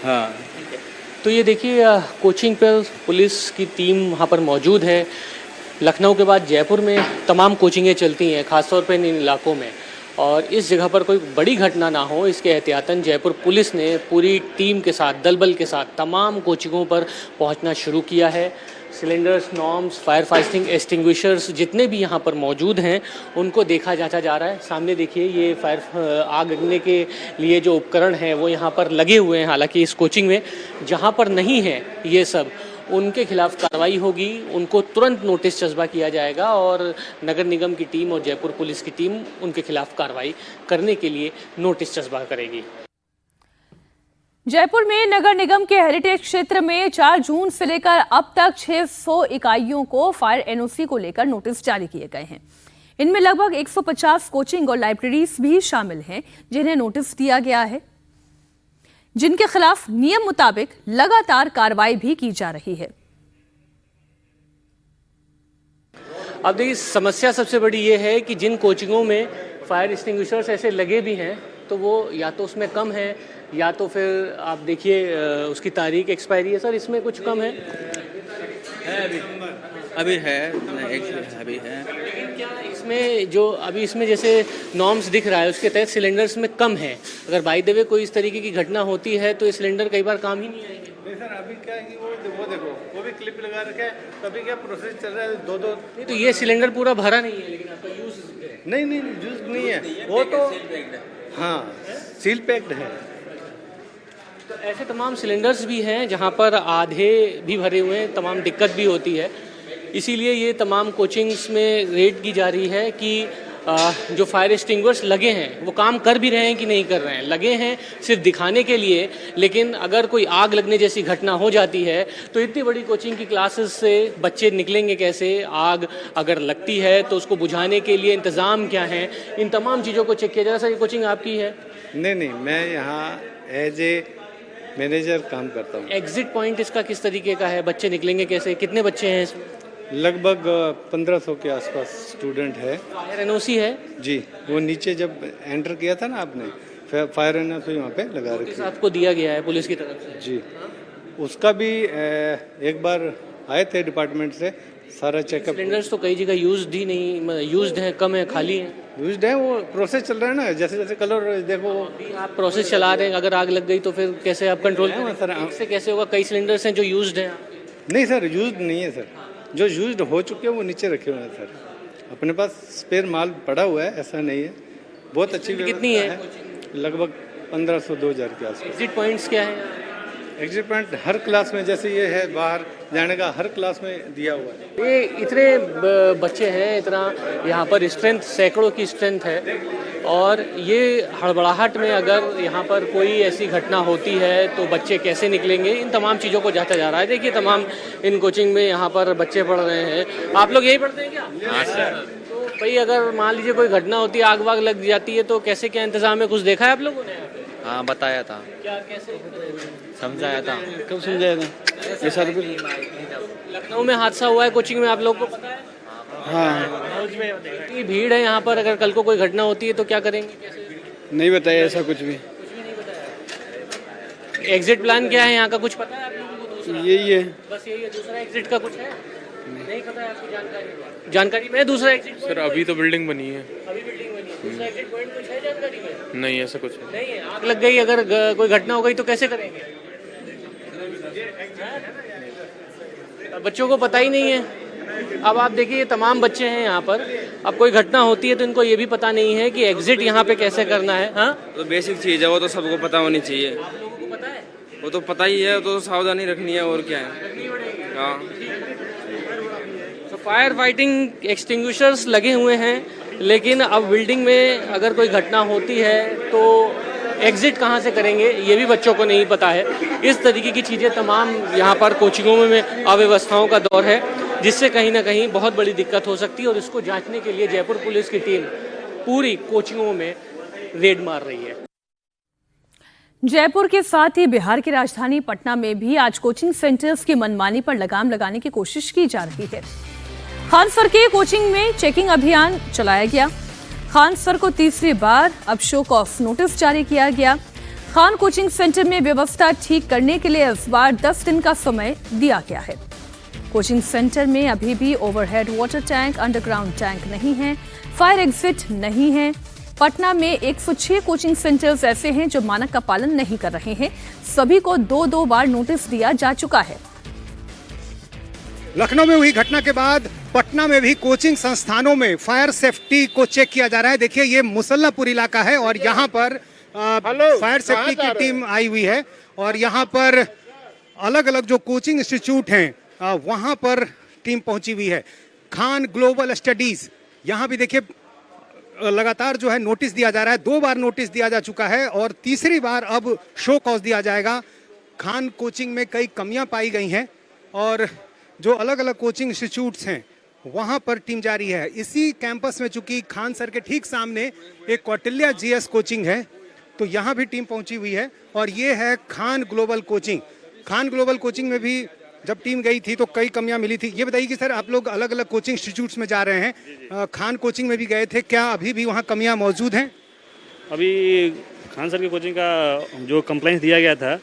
हाँ, तो ये देखिए कोचिंग पर पुलिस की टीम वहाँ पर मौजूद है। लखनऊ के बाद जयपुर में तमाम कोचिंगें चलती हैं, खासतौर पर इन इलाकों में, और इस जगह पर कोई बड़ी घटना ना हो इसके एहतियातन जयपुर पुलिस ने पूरी टीम के साथ, दल बल के साथ तमाम कोचिंगों पर पहुंचना शुरू किया है। Cylinders, norms, fire fighting extinguishers जितने भी यहाँ पर मौजूद हैं उनको देखा जांचा जा रहा है। सामने देखिए ये फायर आग लगने के लिए जो उपकरण हैं वो यहाँ पर लगे हुए हैं। हालांकि इस कोचिंग में जहाँ पर नहीं है ये सब, उनके खिलाफ कार्रवाई होगी, उनको तुरंत नोटिस चस्पा किया जाएगा और नगर निगम की टीम और जयपुर पुलिस की टीम उनके खिलाफ कार्रवाई करने के लिए नोटिस चस्पा करेगी। जयपुर में नगर निगम के हेरिटेज क्षेत्र में 4 जून से लेकर अब तक 600 इकाइयों को फायर एनओसी को लेकर नोटिस जारी किए गए हैं। इनमें लगभग 150 कोचिंग और लाइब्रेरीज भी शामिल हैं जिन्हें नोटिस दिया गया है, जिनके खिलाफ नियम मुताबिक लगातार कार्रवाई भी की जा रही है। अब देखिए समस्या सबसे बड़ी ये है कि जिन कोचिंगों में फायर एक्सटिंग्विशर्स ऐसे लगे भी हैं तो वो या तो उसमें कम है या तो फिर आप देखिए उसकी तारीख एक्सपायरी है। सर इसमें कुछ कम है? अभी है, अभी है। लेकिन क्या इसमें जो अभी इसमें जैसे नॉर्म्स दिख रहा है उसके तहत सिलेंडर्स में कम है, अगर बाय द वे कोई इस तरीके की घटना होती है तो ये सिलेंडर कई बार काम ही नहीं आएंगे। नहीं सर, अभी क्या है कि वो देखो वो भी क्लिप लगा रखे है, तभी क्या प्रोसेस चल रहा है दो नहीं, तो ये सिलेंडर पूरा भरा नहीं है लेकिन आपका यूज नहीं यूज नहीं है वो तो, हाँ सील पैक्ड है। तो ऐसे तमाम सिलेंडर्स भी हैं जहां पर आधे भी भरे हुए हैं, तमाम दिक्कत भी होती है। इसीलिए ये तमाम कोचिंग्स में रेड की जा रही है कि जो फायर एक्सटिंग्विशर्स लगे हैं वो काम कर भी रहे हैं कि नहीं कर रहे हैं। लगे हैं सिर्फ दिखाने के लिए, लेकिन अगर कोई आग लगने जैसी घटना हो जाती है तो इतनी बड़ी कोचिंग की क्लासेस से बच्चे निकलेंगे कैसे? आग अगर लगती है तो उसको बुझाने के लिए इंतज़ाम क्या है, इन तमाम चीज़ों को चेक किया जा रहा है। सर ये कोचिंग आपकी है? नहीं, मैं यहाँ एज ए मैनेजर काम करता हूँ। एग्जिट पॉइंट इसका किस तरीके का है? बच्चे निकलेंगे कैसे? कितने बच्चे हैं इसमें? लगभग 1500 के आसपास स्टूडेंट है। फायर एनओसी है जी? वो नीचे जब एंटर किया था ना आपने, फायर एनओसी वहाँ पे लगा रखी आपको दिया गया है पुलिस की तरफ से जी। उसका भी एक बार आए थे डिपार्टमेंट से, सारा चेकअप। सिलेंडर्स तो कई जगह यूज्ड ही नहीं, यूज्ड है, कम है, खाली है। यूज्ड है, वो प्रोसेस चल रहा है ना, जैसे जैसे कलर देखो। आप प्रोसेस चला रहे हैं, अगर आग लग गई तो फिर कैसे आप कंट्रोल करेंगे? सर कैसे होगा? कई सिलेंडर्स हैं जो यूज्ड हैं। नहीं सर, यूज्ड नहीं है सर, जो यूज्ड हो चुके हैं वो नीचे रखे हुए हैं सर। अपने पास स्पेयर माल पड़ा हुआ है, ऐसा नहीं है। बहुत अच्छी कितनी है? लगभग 1500-2000 के आसपास। एग्जिट पॉइंट्स क्या है? एग्जिट पॉइंट हर क्लास में, जैसे ये है बाहर जाने का, हर क्लास में दिया हुआ है। ये इतने बच्चे हैं, इतना यहाँ पर स्ट्रेंथ, सैकड़ों की स्ट्रेंथ है, और ये हड़बड़ाहट में अगर यहाँ पर कोई ऐसी घटना होती है तो बच्चे कैसे निकलेंगे, इन तमाम चीज़ों को जांचा जा रहा है। देखिए तमाम इन कोचिंग में यहाँ पर बच्चे पढ़ रहे हैं। आप लोग यही पढ़ते हैं क्या? हाँ सर। तो भाई अगर मान लीजिए कोई घटना होती है, आग वाग लग जाती है, तो कैसे क्या इंतजाम है, कुछ देखा है आप लोगों ने? हाँ बताया था। क्या, कैसे समझाया था। कब समझाया था? ये सारे लखनऊ में हादसा हुआ है कोचिंग में, आप लोग को पता है? हाँ, इतनी भीड़ है यहाँ पर, अगर कल को कोई घटना होती है तो क्या करेंगे, कैसे? नहीं बताया ऐसा कुछ भी। एग्जिट प्लान क्या है यहाँ का, कुछ पता है आप लोगों को? यही है बस यही है, दूसरा एग्जिट का कुछ है? नहीं पता है आपको? जानकारी में दूसरा एग्जिट सर अभी तो बिल्डिंग बनी है, अभी बिल्डिंग बनी है, दूसरा एग्जिट पॉइंट कुछ है जानकारी में? नहीं ऐसा कुछ नहीं है। आग लग गई, अगर कोई घटना हो गई तो कैसे करेंगे? बच्चों को पता ही नहीं है। अब आप देखिए ये तमाम बच्चे हैं यहाँ पर, अब कोई घटना होती है तो इनको ये भी पता नहीं है कि एग्जिट यहाँ पे कैसे करना है। हाँ, तो बेसिक चीज़ है, वो तो सबको पता होनी चाहिए। आप लोगों को पता है? वो तो पता ही है, तो सावधानी रखनी है, और क्या है। हाँ, तो फायर फाइटिंग एक्सटिंग्विशर्स लगे हुए हैं, लेकिन अब बिल्डिंग में अगर कोई घटना होती है तो एग्जिट कहाँ से करेंगे ये भी बच्चों को नहीं पता है। इस तरीके की चीज़ें तमाम यहाँ पर कोचिंगों में अव्यवस्थाओं का दौर है, जिससे कहीं ना कहीं बहुत बड़ी दिक्कत हो सकती है, और इसको जांचने के लिए जयपुर पुलिस की टीम पूरी कोचिंगों में रेड मार रही है। जयपुर के साथ ही बिहार की राजधानी पटना में भी आज कोचिंग सेंटर्स की मनमानी पर लगाम लगाने की कोशिश की जा रही है। खान सर के कोचिंग में चेकिंग अभियान चलाया गया। खान सर को तीसरी बार अब शो ऑफ नोटिस जारी किया गया। खान कोचिंग सेंटर में व्यवस्था ठीक करने के लिए इस बार 10 दिन का समय दिया गया है। कोचिंग सेंटर में अभी भी overhead water tank, underground tank नहीं है, फायर एग्जिट नहीं है। पटना में 106 कोचिंग सेंटर्स ऐसे हैं जो मानक का पालन नहीं कर रहे हैं। सभी को 2-2 बार नोटिस दिया जा चुका है। लखनऊ में हुई घटना के बाद पटना में भी कोचिंग संस्थानों में फायर सेफ्टी को चेक किया जा रहा है। देखिए ये मुसल्लापुर इलाका है और यहाँ पर फायर सेफ्टी की टीम आई हुई है, और यहाँ पर अलग अलग जो कोचिंग इंस्टीट्यूट हैं वहाँ पर टीम पहुँची हुई है। खान ग्लोबल स्टडीज, यहाँ भी देखिए लगातार जो है नोटिस दिया जा रहा है। 2 बार नोटिस दिया जा चुका है और तीसरी बार अब शो कॉज दिया जाएगा। खान कोचिंग में कई कमियां पाई गई हैं और जो अलग अलग कोचिंग इंस्टीट्यूट्स हैं वहां पर टीम जारी है। इसी कैंपस में चूंकि खान सर के ठीक सामने एक कौटिल्य जीएस कोचिंग है, तो यहाँ भी टीम पहुंची हुई है। और ये है Khan global coaching. Khan global coaching में भी जब टीम गई थी तो कई कमियां मिली थी। ये बताइए कि सर आप लोग अलग अलग कोचिंग इंस्टीट्यूट्स में जा रहे हैं, खान कोचिंग में भी गए थे, क्या अभी भी वहाँ कमियां मौजूद हैं? अभी खान सर की कोचिंग का जो कंप्लेंट दिया गया था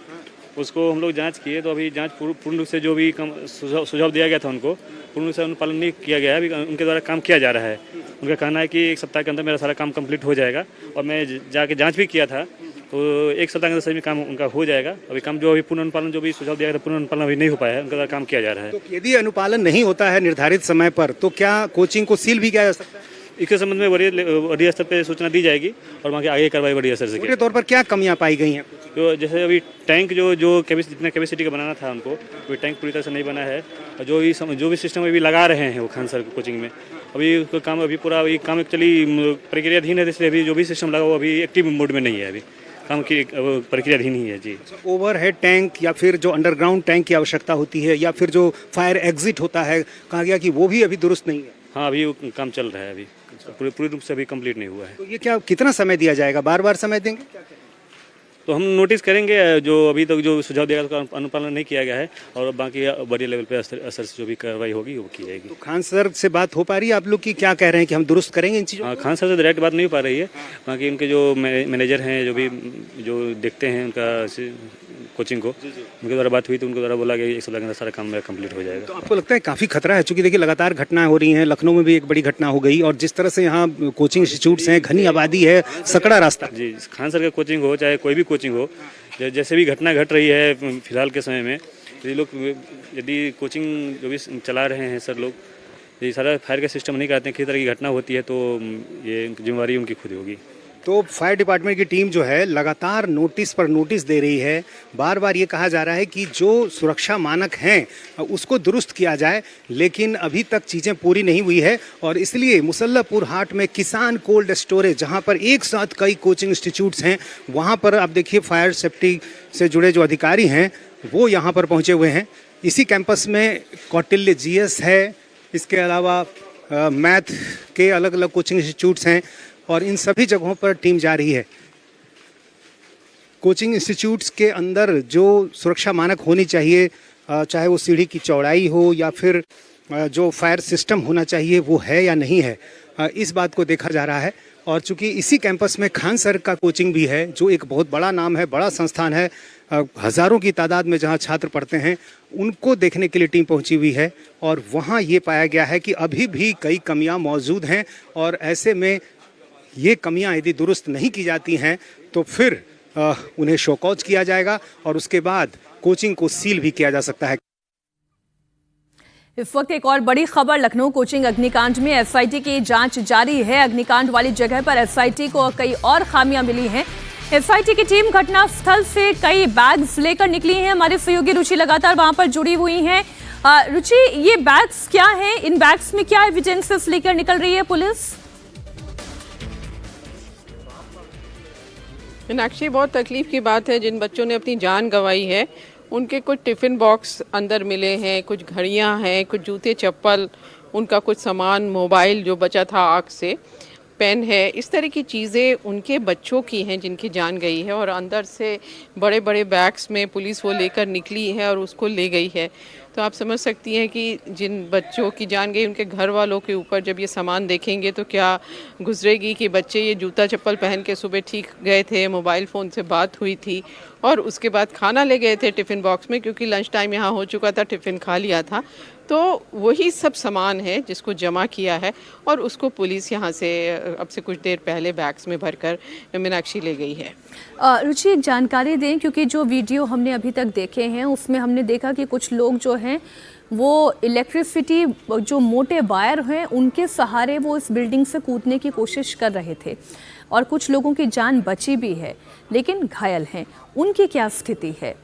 उसको हम लोग जांच किए, तो अभी जांच पूर्ण रूप से जो भी सुझाव दिया गया था उनको पूर्ण रूप से अनुपालन नहीं किया गया है। अभी उनके द्वारा काम किया जा रहा है। उनका कहना है कि 1 सप्ताह के अंदर मेरा सारा काम कंप्लीट हो जाएगा, और मैं जाके जांच भी किया था तो 1 सप्ताह के अंदर सही में काम उनका हो जाएगा। अभी काम जो अभी पूर्ण अनुपालन जो भी सुझाव दिया गया था पूर्ण अनुपालन अभी नहीं हो पाया है, उनका द्वारा काम किया जा रहा है। तो यदि अनुपालन नहीं होता है निर्धारित समय पर तो क्या कोचिंग को सील भी किया जा सकता है? इसके संबंध में वरीय स्तर पर सूचना दी जाएगी और वहाँ की आगे कार्रवाई वरीय स्तर से। मोटे तौर पर क्या कमियां पाई गई हैं? तो जैसे अभी टैंक जो जितना कैपेसिटी का बनाना था उनको, वो टैंक पूरी तरह से नहीं बना है। और जो भी सिस्टम अभी लगा रहे हैं वो खान सर कोचिंग में, अभी उसका काम अभी पूरा काम एक्चुअली प्रक्रियाधीन है, इसलिए अभी जो भी सिस्टम लगा वो अभी एक्टिव मोड में नहीं है, अभी काम की प्रक्रियाधीन ही है जी। ओवरहेड टैंक या फिर जो अंडरग्राउंड टैंक की आवश्यकता होती है या फिर जो फायर एग्जिट होता है, कहा गया कि वो भी अभी दुरुस्त नहीं है। हाँ, अभी काम चल रहा है, अभी पूरी रूप से अभी कंप्लीट नहीं हुआ है। तो ये क्या कितना समय दिया जाएगा? बार समय देंगे? तो हम नोटिस करेंगे, जो अभी तक जो सुझाव दिया उसका अनुपालन नहीं किया गया है, और बाकी बड़े लेवल पे असर से जो भी कार्रवाई होगी वो की जाएगी। तो खान सर से बात हो पा रही है आप लोग की? क्या कह रहे हैं कि हम दुरुस्त करेंगे इन चीज़ों? हाँ, खान सर से डायरेक्ट बात नहीं हो पा रही है। बाकी उनके जो मैनेजर हैं जो देखते हैं उनका कोचिंग को, उनके द्वारा बात हुई तो उनके द्वारा बोला गया 1 सप्ताह के अंदर सारा काम मेरा कंप्लीट हो जाएगा। तो आपको लगता है काफ़ी खतरा है? चूंकि देखिए लगातार घटनाएं हो रही हैं, लखनऊ में भी एक बड़ी घटना हो गई, और जिस तरह से यहाँ कोचिंग इंस्टीट्यूट्स हैं, घनी आबादी है, सकड़ा रास्ता। जी, खान सर का कोचिंग हो चाहे कोई भी कोचिंग हो, जैसे भी घटना घट रही है फिलहाल के समय में, ये लोग यदि कोचिंग जो भी चला रहे हैं सर लोग, ये सारा फायर का सिस्टम नहीं कराते हैं, किसी तरह की घटना होती है तो ये जिम्मेवारी उनकी खुद होगी। तो फायर डिपार्टमेंट की टीम जो है लगातार नोटिस पर नोटिस दे रही है। बार बार ये कहा जा रहा है कि जो सुरक्षा मानक हैं उसको दुरुस्त किया जाए, लेकिन अभी तक चीज़ें पूरी नहीं हुई है। और इसलिए मुसल्लापुर हाट में किसान कोल्ड स्टोरेज, जहां पर एक साथ कई कोचिंग इंस्टीट्यूट्स हैं, वहां पर आप देखिए फायर सेफ्टी से जुड़े जो अधिकारी हैं वो यहाँ पर पहुँचे हुए हैं। इसी कैंपस में कौटिल्य GS है, इसके अलावा मैथ के अलग अलग कोचिंग इंस्टीट्यूट्स हैं और इन सभी जगहों पर टीम जा रही है। कोचिंग इंस्टीट्यूट्स के अंदर जो सुरक्षा मानक होनी चाहिए, चाहे वो सीढ़ी की चौड़ाई हो या फिर जो फायर सिस्टम होना चाहिए वो है या नहीं है, इस बात को देखा जा रहा है। और चूंकि इसी कैंपस में खान सर का कोचिंग भी है, जो एक बहुत बड़ा नाम है, बड़ा संस्थान है, हज़ारों की तादाद में जहां छात्र पढ़ते हैं, उनको देखने के लिए टीम पहुंची हुई है। और वहां ये पाया गया है कि अभी भी कई कमियां मौजूद हैं और ऐसे में ये कमियां यदि दुरुस्त नहीं की जाती हैं तो फिर उन्हें शोकॉज किया जाएगा और उसके बाद कोचिंग को सील भी किया जा सकता है। इस वक्त एक और बड़ी खबर, लखनऊ कोचिंग अग्निकांड में SIT की जांच जारी है। अग्निकांड वाली जगह पर SIT को कई और खामियां मिली हैं। SIT की टीम घटनास्थल से कई बैग्स लेकर निकली हैं। हमारे सहयोगी रुचि लगातार वहां पर जुड़ी हुई हैं। रुचि, ये बैग्स क्या हैं? इन बैग्स में क्या एविडेंसेस लेकर निकल रही है पुलिस? मीनाक्षी, बहुत तकलीफ की बात है, जिन बच्चों ने अपनी जान गंवाई है उनके कुछ टिफ़िन बॉक्स अंदर मिले हैं, कुछ घड़ियां हैं, कुछ जूते चप्पल, उनका कुछ सामान, मोबाइल जो बचा था आग से, पेन है, इस तरह की चीज़ें उनके बच्चों की हैं जिनकी जान गई है। और अंदर से बड़े बड़े बैग्स में पुलिस वो लेकर निकली है और उसको ले गई है। तो आप समझ सकती हैं कि जिन बच्चों की जान गई, उनके घर वालों के ऊपर जब ये सामान देखेंगे तो क्या गुजरेगी कि बच्चे ये जूता चप्पल पहन के सुबह ठीक गए थे, मोबाइल फ़ोन से बात हुई थी और उसके बाद खाना ले गए थे टिफ़िन बॉक्स में, क्योंकि लंच टाइम यहाँ हो चुका था, टिफ़िन खा लिया था। तो वही सब सामान है जिसको जमा किया है और उसको पुलिस यहाँ से अब से कुछ देर पहले बैग्स में भरकर मीनाक्षी ले गई है। रुचि, एक जानकारी दें, क्योंकि जो वीडियो हमने अभी तक देखे हैं उसमें हमने देखा कि कुछ लोग जो हैं वो इलेक्ट्रिसिटी, जो मोटे वायर हैं उनके सहारे वो इस बिल्डिंग से कूदने की कोशिश कर रहे थे और कुछ लोगों की जान बची भी है लेकिन घायल हैं। उनकी क्या स्थिति है?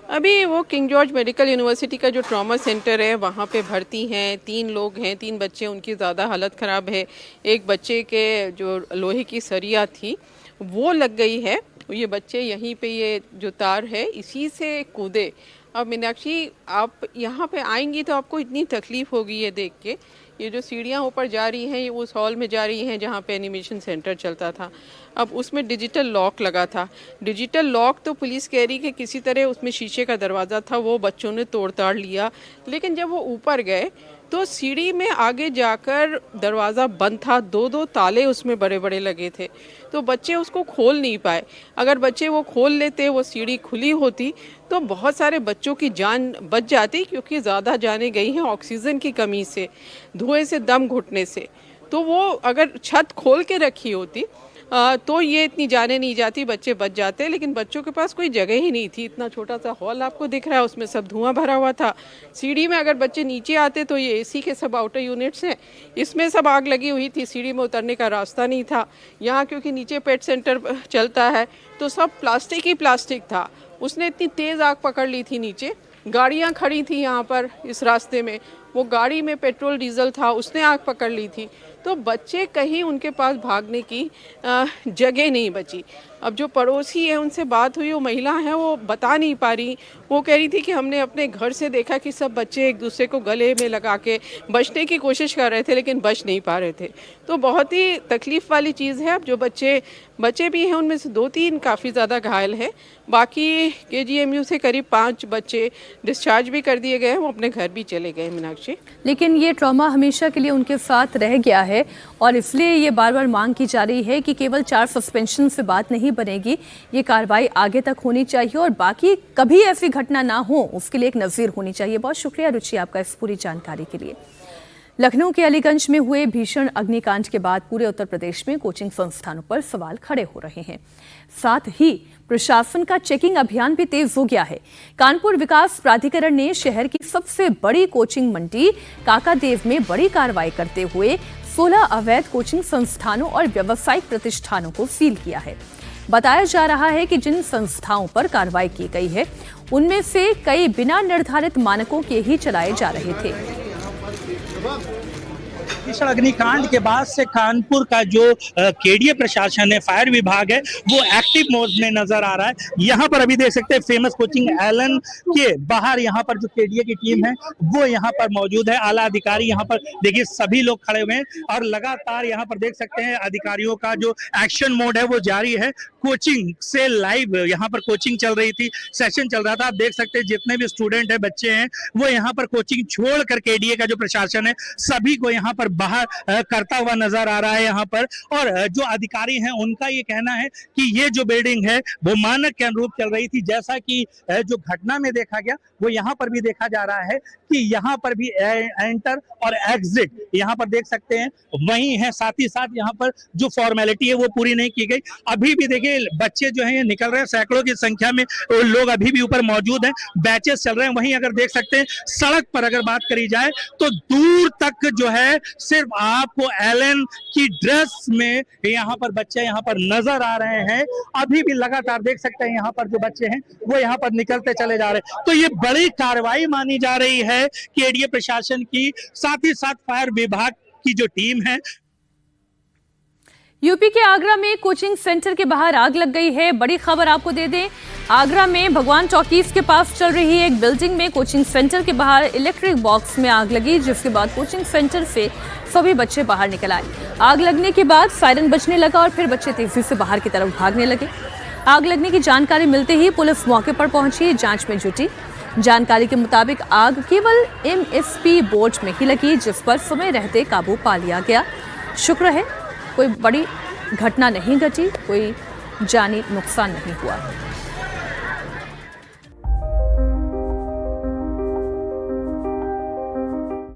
अभी वो किंग जॉर्ज मेडिकल यूनिवर्सिटी का जो ट्रॉमा सेंटर है वहाँ पे भर्ती हैं। 3 लोग हैं, 3 बच्चे, उनकी ज़्यादा हालत ख़राब है। एक बच्चे के जो लोहे की सरिया थी वो लग गई है। ये बच्चे यहीं पे, ये जो तार है इसी से कूदे। अब मीनाक्षी, आप यहाँ पे आएंगी तो आपको इतनी तकलीफ़ होगी ये देख के। ये जो सीढ़ियाँ ऊपर जा रही हैं ये उस हॉल में जा रही हैं जहाँ पे एनिमेशन सेंटर चलता था। अब उसमें डिजिटल लॉक लगा था। डिजिटल लॉक तो पुलिस कह रही कि किसी तरह उसमें शीशे का दरवाज़ा था, वो बच्चों ने तोड़ ताड़ लिया। लेकिन जब वो ऊपर गए तो सीढ़ी में आगे जाकर दरवाज़ा बंद था, 2-2 ताले उसमें बड़े बड़े लगे थे, तो बच्चे उसको खोल नहीं पाए। अगर बच्चे वो खोल लेते, वो सीढ़ी खुली होती तो बहुत सारे बच्चों की जान बच जाती, क्योंकि ज़्यादा जानें गई हैं ऑक्सीजन की कमी से, धुएं से दम घुटने से। तो वो अगर छत खोल के रखी होती तो ये इतनी जाने नहीं जाती, बच्चे बच जाते। लेकिन बच्चों के पास कोई जगह ही नहीं थी। इतना छोटा सा हॉल आपको दिख रहा है, उसमें सब धुआं भरा हुआ था। सीढ़ी में अगर बच्चे नीचे आते तो ये एसी के सब आउटर यूनिट्स हैं, इसमें सब आग लगी हुई थी। सीढ़ी में उतरने का रास्ता नहीं था। यहाँ क्योंकि नीचे पेट सेंटर चलता है तो सब प्लास्टिक ही प्लास्टिक था। उसने इतनी तेज़ आग पकड़ ली थी नीचे। गाड़ियाँ खड़ी थी यहाँ पर इस रास्ते में, वो गाड़ी में पेट्रोल डीजल था, उसने आग पकड़ ली थी। तो बच्चे कहीं उनके पास भागने की जगह नहीं बची। अब जो पड़ोसी है उनसे बात हुई, वो महिला है, वो बता नहीं पा रही। वो कह रही थी कि हमने अपने घर से देखा कि सब बच्चे एक दूसरे को गले में लगा के बचने की कोशिश कर रहे थे लेकिन बच नहीं पा रहे थे। तो बहुत ही तकलीफ़ वाली चीज़ है। अब जो बच्चे भी हैं उनमें से 2-3 काफ़ी ज़्यादा घायल हैं। बाकी KGMU से करीब 5 बच्चे डिस्चार्ज भी कर दिए गए हैं, वो अपने घर भी चले गए मीनाक्षी। लेकिन ये ट्रॉमा हमेशा के लिए उनके साथ रह गया है और इसलिए ये बार बार मांग की जा रही है कि केवल 4 सस्पेंशन से बात नहीं बनेगी, ये कार्रवाई आगे तक होनी चाहिए और बाकी कभी ऐसी घटना ना हो उसके लिए एक नज़ीर होनी चाहिए। बहुत शुक्रिया रुचि आपका इस पूरी जानकारी के लिए। लखनऊ के अलीगंज में हुए भीषण अग्निकांड के बाद पूरे उत्तर प्रदेश में कोचिंग संस्थानों पर सवाल खड़े हो रहे हैं। साथ ही प्रशासन का चेकिंग अभियान भी तेज हो गया है। कानपुर विकास प्राधिकरण ने शहर की सबसे बड़ी कोचिंग मंडी काकादेव में बड़ी कार्रवाई करते हुए 16 अवैध कोचिंग संस्थानों और व्यावसायिक प्रतिष्ठानों को सील किया है। बताया जा रहा है कि जिन संस्थाओं पर कार्रवाई की गई है उनमें से कई बिना निर्धारित मानकों के ही चलाए जा रहे थे। भीषण अग्निकांड के बाद से कानपुर का जो केडीए प्रशासन है, फायर विभाग है, वो एक्टिव मोड में नजर आ रहा है। यहाँ पर अभी देख सकते हैं फेमस कोचिंग एलन के बाहर यहाँ पर जो केडीए की टीम है वो यहाँ पर मौजूद है। आला अधिकारी यहाँ पर देखिए सभी लोग खड़े हुए हैं और लगातार यहाँ पर देख सकते हैं अधिकारियों का जो एक्शन मोड है वो जारी है। कोचिंग से लाइव यहाँ पर कोचिंग चल रही थी, सेशन चल रहा था। आप देख सकते हैं जितने भी स्टूडेंट है, बच्चे हैं, वो यहाँ पर कोचिंग छोड़ कर केडीए का जो प्रशासन है सभी को यहाँ पर बाहर करता हुआ नजर आ रहा है यहाँ पर। और जो अधिकारी हैं उनका ये कहना है कि ये जो बिल्डिंग है वो मानक के अनुरूप चल रही थी। जैसा कि जो घटना में देखा गया वो यहाँ पर भी देखा जा रहा है कि यहाँ पर भी एंटर और एग्जिट यहाँ पर देख सकते हैं वही है। साथ ही साथ यहाँ पर जो फॉर्मेलिटी है वो पूरी नहीं की गई। अभी भी देखिए बच्चे जो है निकल रहे हैं, सैकड़ों की संख्या में लोग अभी भी ऊपर मौजूद हैं, बैचेस चल रहे हैं। वहीं अगर देख सकते हैं सड़क पर अगर बात करी जाए तो दूर तक जो है सिर्फ आपको एलन की ड्रेस में यहाँ पर बच्चे यहाँ पर नजर आ रहे हैं। अभी भी लगातार देख सकते हैं यहाँ पर जो बच्चे हैं वो यहाँ पर निकलते चले जा रहे हैं। तो ये बड़ी कार्रवाई मानी जा रही है केडीए प्रशासन की, साथ ही साथ फायर विभाग की जो टीम है। यूपी के आगरा में कोचिंग सेंटर के बाहर आग लग गई है। बड़ी खबर आपको दे दें, आगरा में भगवान टॉकीज के पास चल रही एक बिल्डिंग में कोचिंग सेंटर के बाहर इलेक्ट्रिक बॉक्स में आग लगी, जिसके बाद कोचिंग सेंटर से सभी बच्चे बाहर निकल आए। आग लगने के बाद सायरन बजने लगा और फिर बच्चे तेजी से बाहर की तरफ भागने लगे। आग लगने की जानकारी मिलते ही पुलिस मौके पर पहुंची, जांच में जुटी। जानकारी के मुताबिक आग केवल एमएसपी बोर्ड में ही लगी, जिस पर समय रहते काबू पा लिया गया। शुक्र है कोई बड़ी घटना नहीं घटी, कोई जानी नुकसान नहीं हुआ।